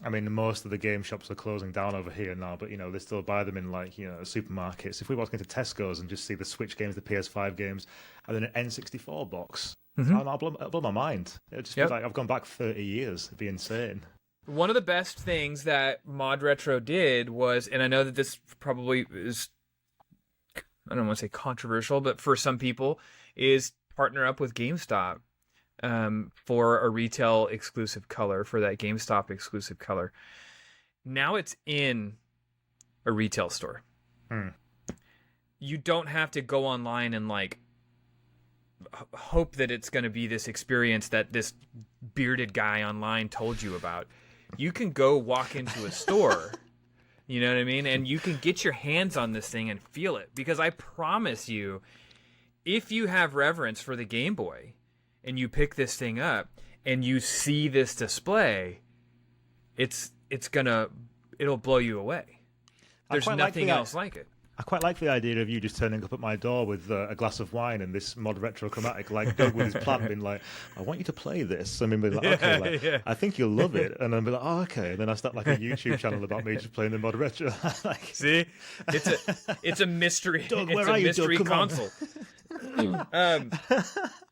most of the game shops are closing down over here now, but they still buy them in supermarkets. If we walk into Tesco's and just see the Switch games, the PS5 games, and then an N64 box, I'll blow my mind. It'll just be like I've gone back 30 years. It'd be insane. One of the best things that Mod Retro did was, and I know that this probably is, I don't want to say controversial, but for some people, is partner up with GameStop for a retail exclusive color, for that GameStop exclusive color. Now it's in a retail store. You don't have to go online and like hope that it's going to be this experience that this bearded guy online told you about. You can go walk into a store, you know what I mean? And you can get your hands on this thing and feel it. Because I promise you, if you have reverence for the Game Boy and you pick this thing up and you see this display, it'll blow you away. There's nothing else like it. I quite like the idea of you just turning up at my door with a glass of wine and this mod retro chromatic, like Doug with his plan, being like, "I want you to play this." And then be like, "Okay, like, I think you'll love it." And then be like, "Oh, okay." And then I start like a YouTube channel about me just playing the mod retro. Like, see, it's a mystery. Doug, it's a mystery console.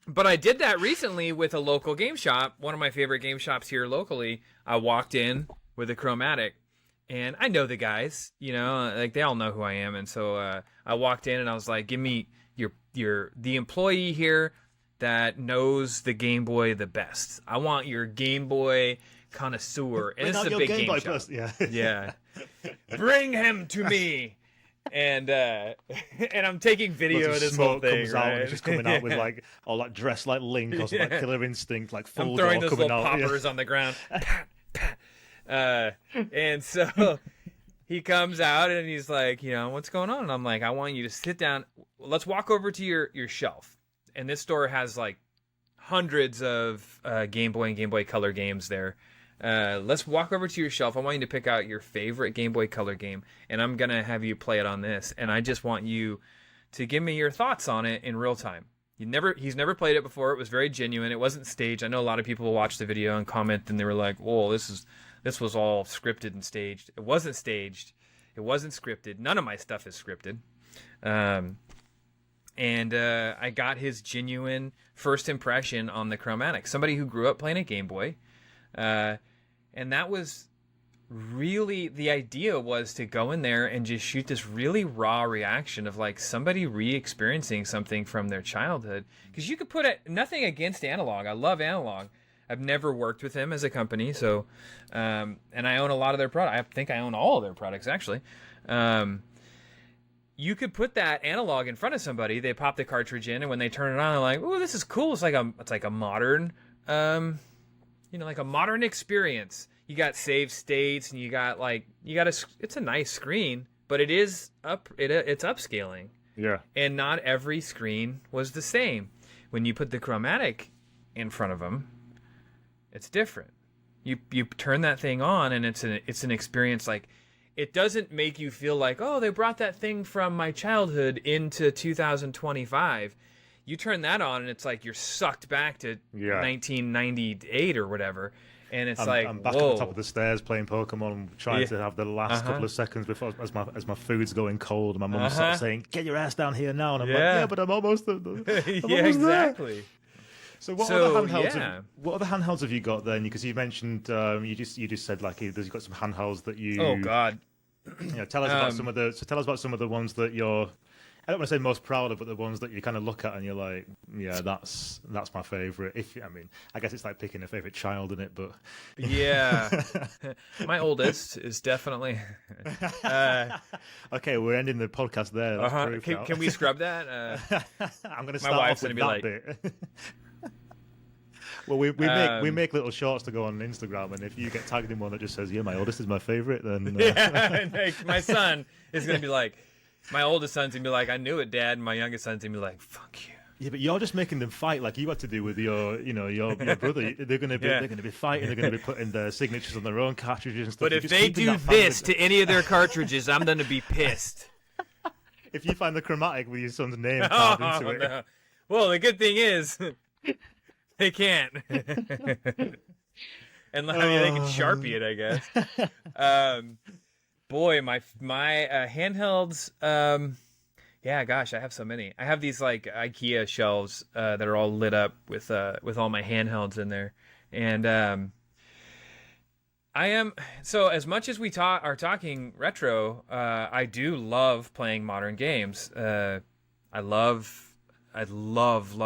But I did that recently with a local game shop, one of my favorite game shops here locally. I walked in with a chromatic. And I know the guys, you know, like they all know who I am. And so I walked in and I was like, "Give me the employee here that knows the Game Boy the best. I want your Game Boy connoisseur." And it's a big Game shop. Yeah. Bring him to me. And I'm taking video of this whole thing. Comes out and it's just coming out with like all like dressed like Link or some like Killer Instinct, like full. I'm throwing those little out. poppers on the ground. And so he comes out and he's like, you know, "What's going on?" And I'm like, "I want you to sit down. Let's walk over to your shelf." And this store has like hundreds of Game Boy and Game Boy Color games there. Let's walk over to your shelf. I want you to pick out your favorite Game Boy Color game, and I'm going to have you play it on this. And I just want you to give me your thoughts on it in real time. He's never played it before. It was very genuine. It wasn't staged. I know a lot of people will watch the video and comment, and they were like, "Whoa, this was all scripted and staged." It wasn't staged. It wasn't scripted. None of my stuff is scripted. And I got his genuine first impression on the chromatic. Somebody who grew up playing a Game Boy. And that was really, the idea was to go in there and just shoot this really raw reaction of like somebody re-experiencing something from their childhood. Because you could put it, nothing against Analog. I love Analog. I've never worked with them as a company, so and I own a lot of their products. I think I own all of their products, actually. You could put that Analog in front of somebody, they pop the cartridge in, and when they turn it on, they're like, "Oh, this is cool." It's like a modern, like a modern experience. You got save states, and it's a nice screen, but it's upscaling. Yeah. And not every screen was the same. When you put the chromatic in front of them, it's different. You turn that thing on, and it's an experience. Like, it doesn't make you feel like, "Oh, they brought that thing from my childhood into 2025." You turn that on, and it's like you're sucked back to 1998 or whatever. And I'm back whoa. at the top of the stairs playing Pokemon, trying to have the last couple of seconds before as my food's going cold. And my mum's sort of saying, "Get your ass down here now," and I'm like, "Yeah, but I'm almost there." Exactly. There. So what other handhelds have you got then? Because you mentioned you just said like you've got some handhelds that you. Oh God. Tell us about some of the ones that you're. I don't want to say most proud of, but the ones that you kind of look at and you're like, "Yeah, that's my favorite." I guess it's like picking a favorite child in it, but yeah, my oldest is definitely. Okay, we're ending the podcast there. Can we scrub that? I'm going to start off with that bit. Well, we make little shorts to go on Instagram, and if you get tagged in one that just says, "Yeah, my oldest is my favorite," then my son is going to be like. My oldest son's gonna be like, "I knew it, Dad," and my youngest son's gonna be like, "Fuck you." Yeah, but you're just making them fight like you had to do with your brother. They're gonna be fighting. They're gonna be putting their signatures on their own cartridges and stuff. But if they do this to any of their cartridges, I'm gonna be pissed. If you find the chromatic with your son's name carved into it. No. Well, the good thing is they can't. And they can Sharpie it, I guess. Boy, my handhelds. Yeah, gosh, I have so many. I have these like IKEA shelves that are all lit up with all my handhelds in there, and I am so as much as we are talking retro. I do love playing modern games. I love I love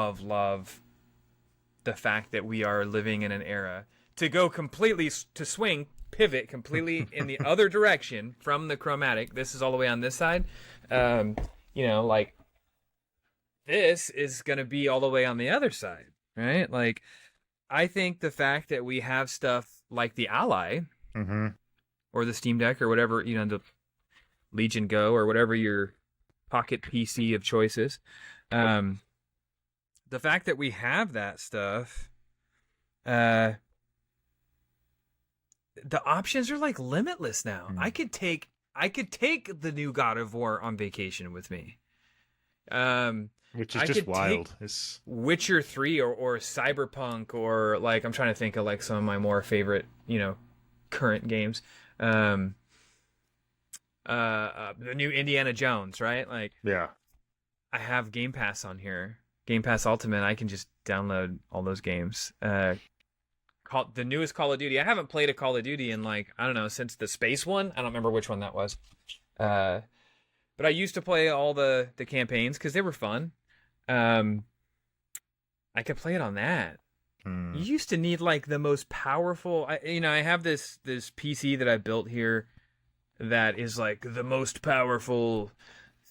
the fact that we are living in an era to go completely to pivot completely in the other direction from the chromatic. This is all the way on this side. Like this is going to be all the way on the other side, right? Like, I think the fact that we have stuff like the Ally or the Steam Deck or whatever, the Legion Go or whatever your pocket PC of choice is, the fact that we have that stuff, the options are like limitless now. I could take the new God of War on vacation with me. Which is just wild. It's Witcher 3 or Cyberpunk, or like, I'm trying to think of like some of my more favorite, current games. The new Indiana Jones, right? Like, yeah. I have Game Pass on here. Game Pass Ultimate, I can just download all those games. The newest Call of Duty. I haven't played a Call of Duty in like, I don't know, since the space one. I don't remember which one that was. But I used to play all the campaigns because they were fun. I could play it on that. You used to need like the most powerful. I have this PC that I built here that is like the most powerful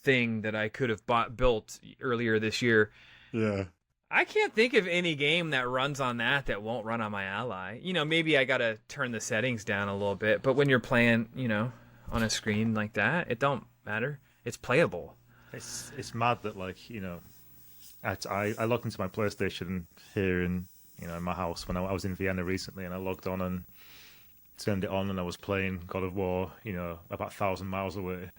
thing that I could have built earlier this year. Yeah. I can't think of any game that runs on that won't run on my Ally. Maybe I gotta turn the settings down a little bit, but when you're playing, on a screen like that, it don't matter. It's playable. It's mad that I logged into my PlayStation here in my house when I was in Vienna recently, and I logged on and turned it on, and I was playing God of War, about 1,000 miles away,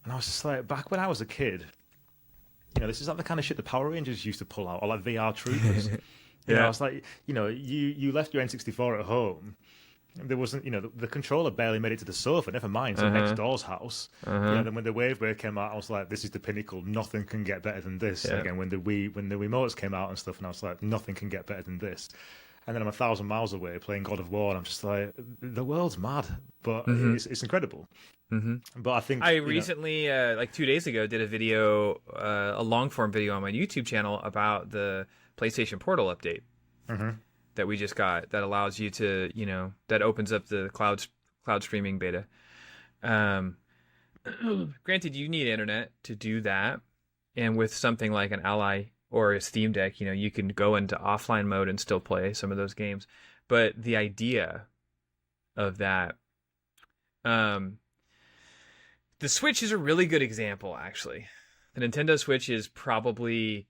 and I was just like, back when I was a kid, this is like the kind of shit the Power Rangers used to pull out, or like VR Troopers. I was like, you left your N64 at home. There wasn't, the controller barely made it to the sofa, never mind to next door's house. Then when the Waveware came out, I was like, this is the pinnacle. Nothing can get better than this. Yeah. Again, when the Wiimotes came out and stuff, and I was like, nothing can get better than this. And then I'm 1,000 miles away playing God of War, and I'm just like, the world's mad, but it's incredible. But I think I recently, like 2 days ago, did a video, a long form video on my YouTube channel about the PlayStation Portal update. That we just got, that allows you to, that opens up the cloud streaming beta. Granted, you need internet to do that, and with something like an Ally or a Steam Deck, you can go into offline mode and still play some of those games. But the idea of that, the Switch is a really good example, actually. The Nintendo Switch is probably,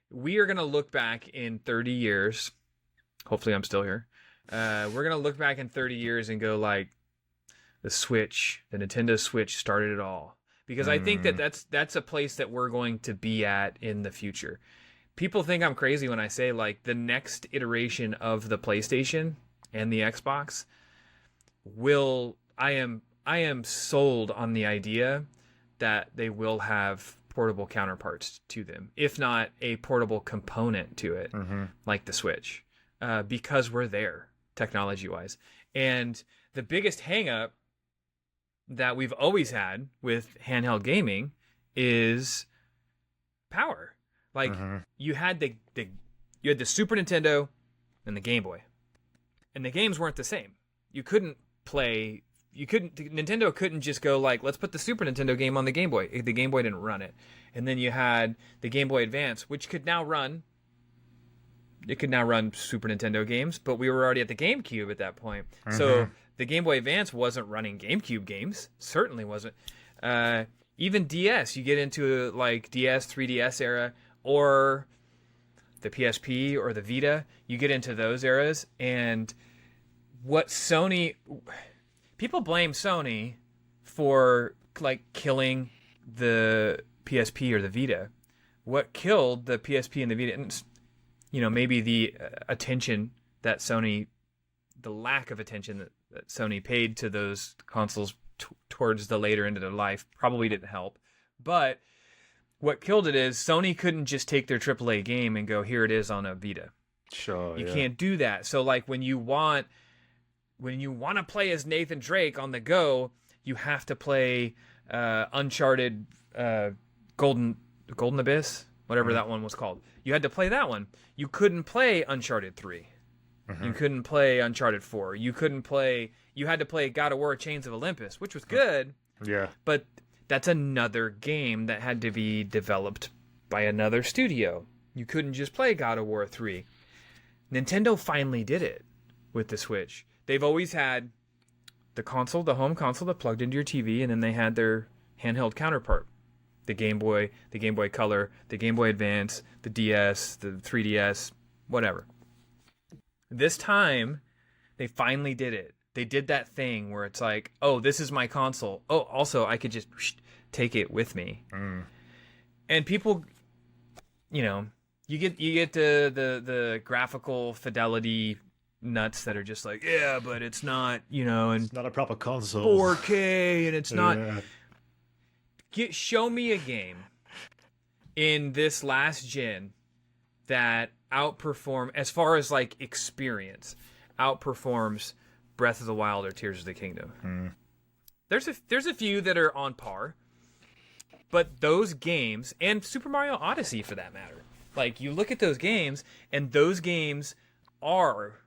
we are going to look back in 30 years. Hopefully I'm still here. We're going to look back in 30 years and go like, the Nintendo Switch started it all. Because I think that's a place that we're going to be at in the future. People think I'm crazy when I say like the next iteration of the PlayStation and the Xbox I am sold on the idea that they will have portable counterparts to them, if not a portable component to it, like the Switch. Because we're there technology-wise. And the biggest hang-up that we've always had with handheld gaming is power. Like you had the Super Nintendo and the Game Boy, and the games weren't the same. Nintendo couldn't just go like, let's put the Super Nintendo game on the Game Boy. The Game Boy didn't run it. And then you had the Game Boy Advance, which could now run Super Nintendo games, but we were already at the GameCube at that point. So the Game Boy Advance wasn't running GameCube games. Certainly wasn't. Even DS, you get into like DS, 3DS era, or the PSP or the Vita, you get into those eras. And people blame Sony for like killing the PSP or the Vita. What killed the PSP and the Vita, and maybe the attention that Sony, the lack of attention that Sony paid to those consoles towards the later end of their life probably didn't help. But what killed it is Sony couldn't just take their AAA game and go, here it is on a Vita. Sure, you can't do that. So like when you want to play as Nathan Drake on the go, you have to play Uncharted, Golden Abyss. whatever that one was called. You had to play that one. You couldn't play Uncharted 3. You couldn't play Uncharted 4. You had to play God of War Chains of Olympus, which was good. Yeah. But that's another game that had to be developed by another studio. You couldn't just play God of War 3. Nintendo finally did it with the Switch. They've always had the home console that plugged into your TV, and then they had their handheld counterpart. The Game Boy Color, the Game Boy Advance, the DS, the 3DS, whatever. This time, they finally did it. They did that thing where it's like, oh, this is my console. Oh, also, I could just take it with me. And people, you get the graphical fidelity nuts that are just like, yeah, but it's not, and it's not a proper console. 4K, and it's not. Show me a game in this last gen that as far as like experience, outperforms Breath of the Wild or Tears of the Kingdom. There's a few that are on par, but those games, and Super Mario Odyssey for that matter, like you look at those games, and those games are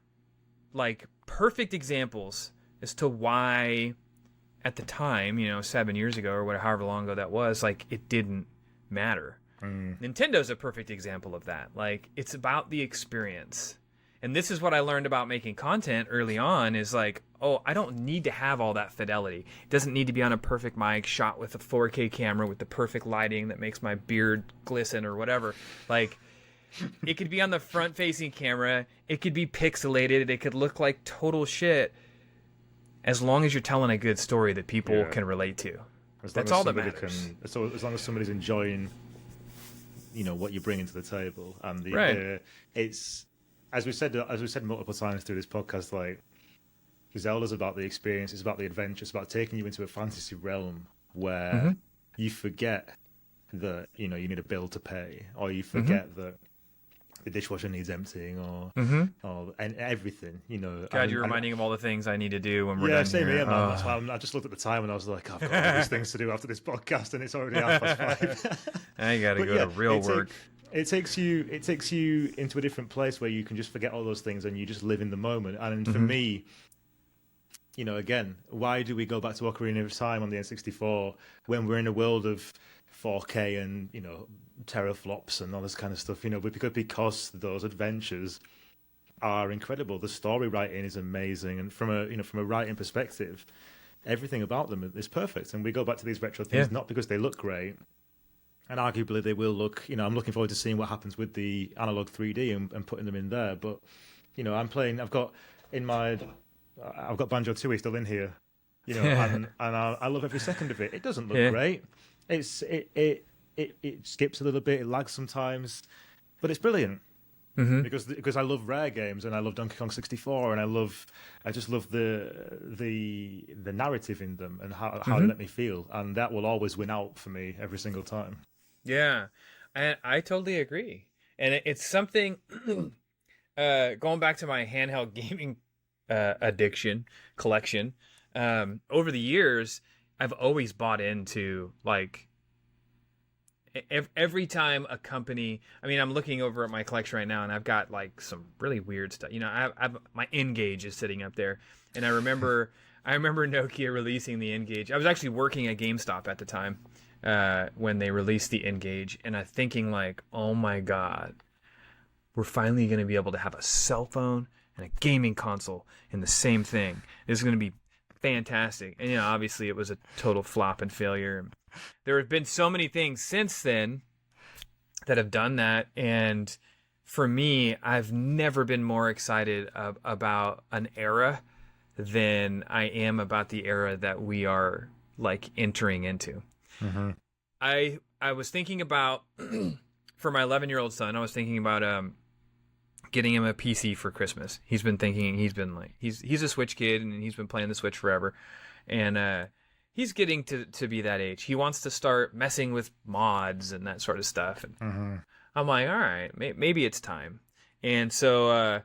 like perfect examples as to why at the time, 7 years ago or whatever, however long ago that was, like it didn't matter. Nintendo's a perfect example of that. Like, it's about the experience. And this is what I learned about making content early on is like, oh, I don't need to have all that fidelity. It doesn't need to be on a perfect mic shot with a 4K camera with the perfect lighting that makes my beard glisten or whatever. Like, it could be on the front-facing camera. It could be pixelated. It could look like total shit. As long as you're telling a good story that people can relate to. That's all that matters. So as long as somebody's enjoying what you're bringing to the table, and it's as we said multiple times through this podcast, like Zelda's about the experience, it's about the adventure, it's about taking you into a fantasy realm where you forget that you need a bill to pay, or you forget that the dishwasher needs emptying, or and everything, God, you're reminding of all the things I need to do when we're done same here. Here, man. That's why I just looked at the time and I was like, I've got all these things to do after this podcast, and it's already 5:30. I gotta go to real work. It takes you into a different place where you can just forget all those things and you just live in the moment. And for me, again, why do we go back to Ocarina of Time on the N64 when we're in a world of 4K and teraflops and all this kind of stuff? Because those adventures are incredible. The story writing is amazing, and from a writing perspective, everything about them is perfect. And we go back to these retro things not because they look great, and arguably they will look. I'm looking forward to seeing what happens with the analog 3D and putting them in there. But I'm playing. I've got Banjo Tooie still in here. And I love every second of it. It doesn't look great. It skips a little bit. It lags sometimes, but it's brilliant. Because I love rare games, and I love Donkey Kong 64, and I just love the narrative in them and how they let me feel, and that will always win out for me every single time. Yeah, I totally agree, and it's something. Going back to my handheld gaming collection, over the years, I've always bought into like. Every time a company, I'm looking over at my collection right now, and I've got like some really weird stuff. I've my N-Gage is sitting up there, and I remember Nokia releasing the N-Gage. I was actually working at GameStop at the time when they released the N-Gage, and I'm thinking like, oh my god, we're finally going to be able to have a cell phone and a gaming console in the same thing. This is going to be fantastic. And obviously it was a total flop and failure. There have been so many things since then that have done that, and for me, I've never been more excited about an era than I am about the era that we are like entering into. I was thinking about for my 11-year-old son, I was thinking about getting him a PC for Christmas. He's been he's a Switch kid, and he's been playing the Switch forever, and he's getting to be that age. He wants to start messing with mods and that sort of stuff. And I'm like, all right, maybe it's time. And so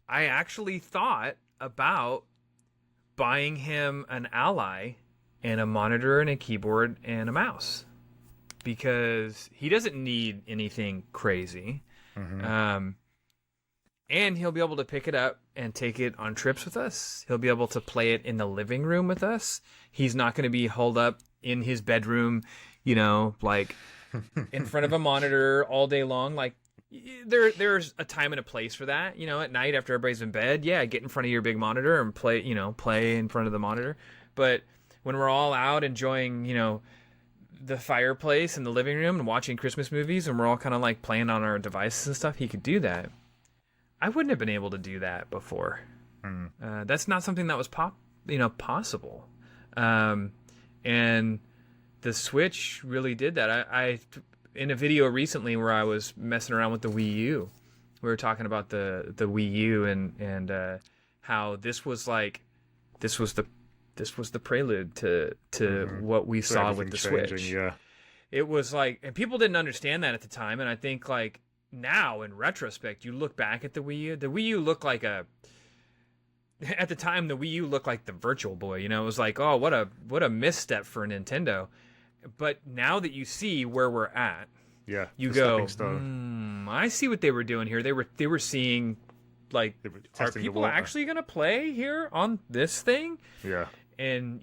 I actually thought about buying him an Ally and a monitor and a keyboard and a mouse. because he doesn't need anything crazy. And he'll be able to pick it up and take it on trips with us. He'll be able to play it in the living room with us. He's not going to be holed up in his bedroom, like in front of a monitor all day long. Like there's a time and a place for that. At night after everybody's in bed, get in front of your big monitor and play in front of the monitor. But when we're all out enjoying, the fireplace in the living room and watching Christmas movies, and we're all kind of like playing on our devices and stuff, he could do that. I wouldn't have been able to do that before. That's not something that was possible. And the Switch really did that. I in a video recently where I was messing around with the Wii U, we were talking about the Wii U and how this was the prelude to what we saw with the Switch. Yeah. It was like, and people didn't understand that at the time, and I think like now in retrospect, you look back at the Wii U. The Wii U looked like at the time the Wii U looked like the Virtual Boy. It was like, oh, what a misstep for Nintendo. But now that you see where we're at, you go, I see what they were doing here. They were seeing, like, are people actually going to play here on this thing? Yeah. And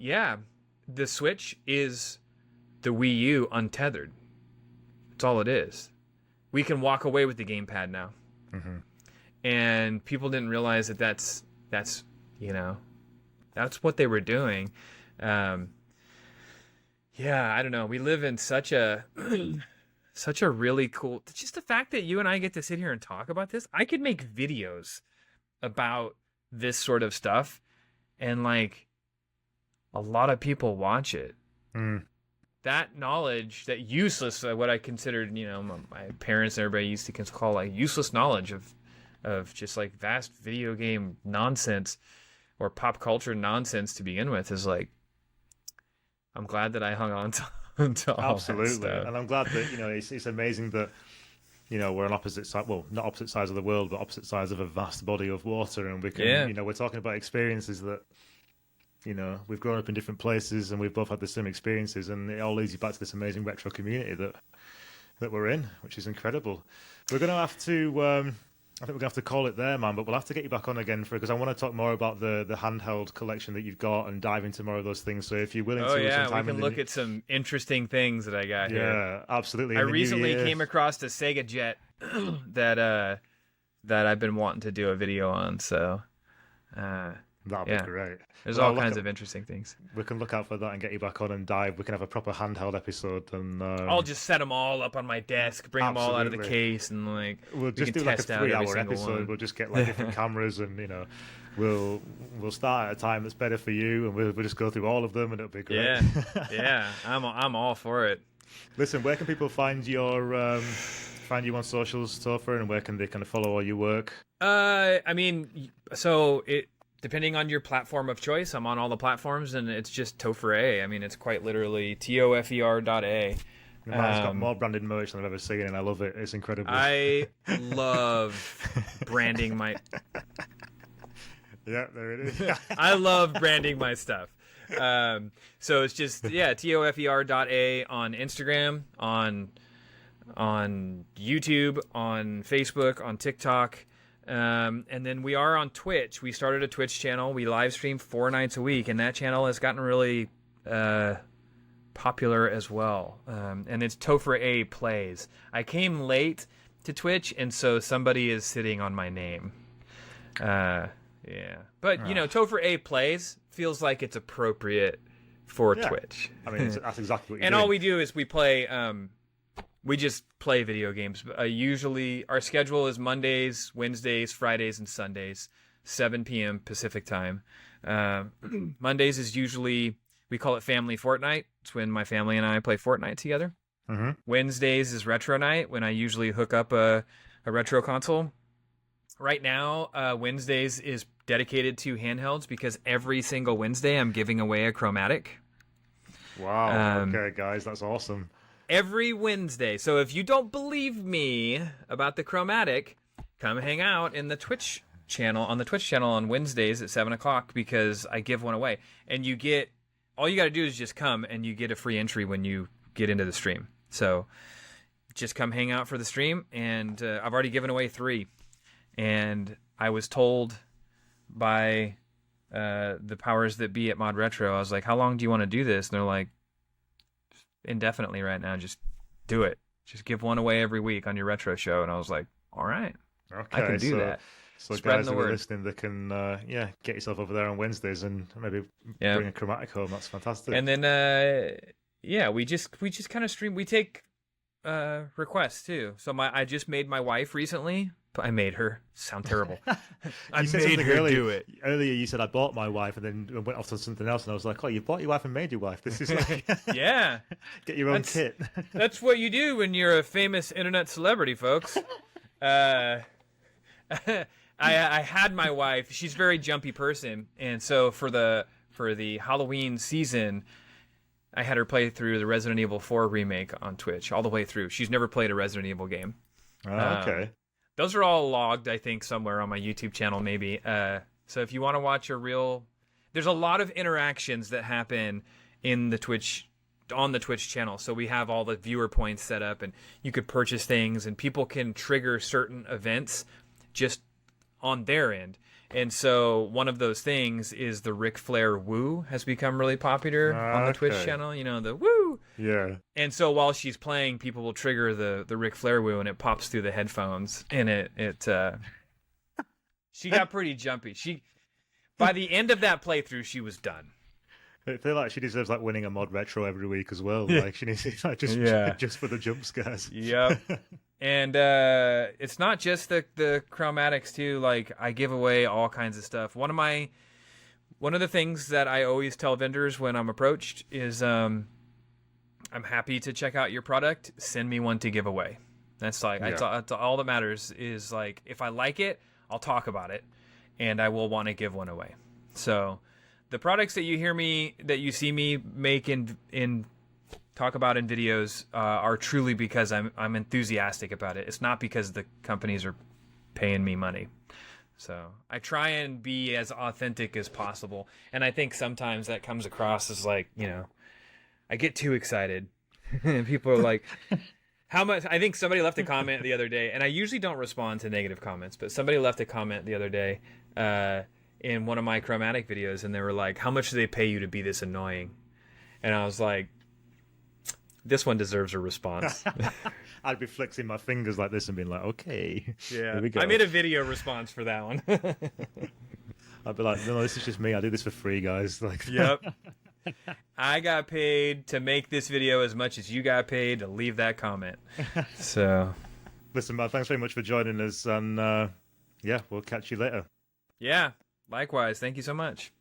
the Switch is the Wii U untethered. That's all it is. We can walk away with the gamepad now. And people didn't realize that's what they were doing. I don't know. We live in such a really cool, just the fact that you and I get to sit here and talk about this. I could make videos about this sort of stuff, and like a lot of people watch it. That knowledge, that useless, what I considered, my parents and everybody used to call like useless knowledge of just like vast video game nonsense or pop culture nonsense to begin with, is like, I'm glad that I hung on to all Absolutely. that stuff. And I'm glad that, it's amazing that, we're on opposite side, well, not opposite sides of the world, but opposite sides of a vast body of water. And we can, we're talking about experiences that, we've grown up in different places and we've both had the same experiences, and it all leads you back to this amazing retro community that we're in, which is incredible. We're going to have to, I think we're going to have to call it there, man, but we'll have to get you back on again because I want to talk more about the handheld collection that you've got and dive into more of those things. So if you're willing to... we can look at some interesting things that I got here. Yeah, absolutely. I recently came across a Sega Jet that I've been wanting to do a video on, so... That'd be great. There's all kinds of interesting things. We can look out for that and get you back on and dive. We can have a proper handheld episode. And I'll just set them all up on my desk, bring them all out of the case, and we'll just do like a 3-hour episode. We'll just get like different cameras, and we'll start at a time that's better for you, and we'll just go through all of them, and it'll be great. Yeah, I'm all for it. Listen, where can people find you on socials, Tofer, and where can they kind of follow all your work? Depending on your platform of choice, I'm on all the platforms, and it's just Tofer A. It's quite literally TOFER.A. Man's got more branded merch than I've ever seen, and I love it. It's incredible. I love branding my... Yeah, there it is. I love branding my stuff. So it's just, TOFER.A on Instagram, on YouTube, on Facebook, on TikTok. And then we are on Twitch. We started a Twitch channel. We live stream 4 nights a week, and that channel has gotten really popular as well. And it's Tofer A Plays. I came late to Twitch, and so somebody is sitting on my name. But Tofer A Plays feels like it's appropriate for Twitch. That's exactly what you're and doing. all we do is we play. We just play video games. Usually, our schedule is Mondays, Wednesdays, Fridays, and Sundays, 7 p.m. Pacific time. Mondays is usually, we call it Family Fortnite. It's when my family and I play Fortnite together. Wednesdays is Retro Night, when I usually hook up a retro console. Right now, Wednesdays is dedicated to handhelds because every single Wednesday I'm giving away a Chromatic. Wow. Okay, guys, that's awesome. Every Wednesday. So if you don't believe me about the Chromatic, come hang out in the Twitch channel, on Wednesdays at 7 o'clock, because I give one away. And all you got to do is just come, and you get a free entry when you get into the stream. So just come hang out for the stream, and I've already given away 3. And I was told by the powers that be at Mod Retro, I was like, how long do you want to do this? And they're like, indefinitely right now, just do it. Just give one away every week on your retro show. And I was like, all right, I can do that. So guys who are listening, they can get yourself over there on Wednesdays and maybe bring a chromatic home. That's fantastic. And then we just kind of stream. We take requests too. So I just made my wife recently. I made her sound terrible. I made her do it. Earlier you said I bought my wife and then went off to something else, and I was like, oh, you bought your wife and made your wife. This is like yeah. Get your own kit. That's what you do when you're a famous internet celebrity, folks. I had my wife. She's a very jumpy person, and so for the Halloween season, I had her play through the Resident Evil 4 remake on Twitch all the way through. She's never played a Resident Evil game. Oh, okay. Those are all logged, I think, somewhere on my YouTube channel, maybe. So if you want to watch there's a lot of interactions that happen on the Twitch channel. So we have all the viewer points set up, and you could purchase things, and people can trigger certain events just on their end. And so one of those things is the Ric Flair woo has become really popular on the Twitch channel. You know, the woo. Yeah. And so while she's playing, people will trigger the Ric Flair woo, and it pops through the headphones. And she got pretty jumpy. By the end of that playthrough, she was done. I feel like she deserves like winning a Mod Retro every week as well. Like she needs just for the jump scares. Yep. And it's not just the chromatics too. Like I give away all kinds of stuff. One of the things that I always tell vendors when I'm approached is I'm happy to check out your product. Send me one to give away. That's like that's all that matters. Is like if I like it, I'll talk about it, and I will want to give one away. So the products that you see me make in talk about in videos are truly because I'm enthusiastic about it. It's not because the companies are paying me money. So I try and be as authentic as possible. And I think sometimes that comes across as like, I get too excited. And people are like, how much? I think somebody left a comment the other day, and I usually don't respond to negative comments, but somebody left a comment the other day in one of my chromatic videos, and they were like, how much do they pay you to be this annoying? And I was like, this one deserves a response. I'd be flexing my fingers like this and being like, okay, yeah, here we go. I made a video response for that one. I'd be like, no, this is just me. I do this for free, guys. Like, yep. I got paid to make this video as much as you got paid to leave that comment. So, listen, man, thanks very much for joining us, and we'll catch you later. Yeah, likewise. Thank you so much.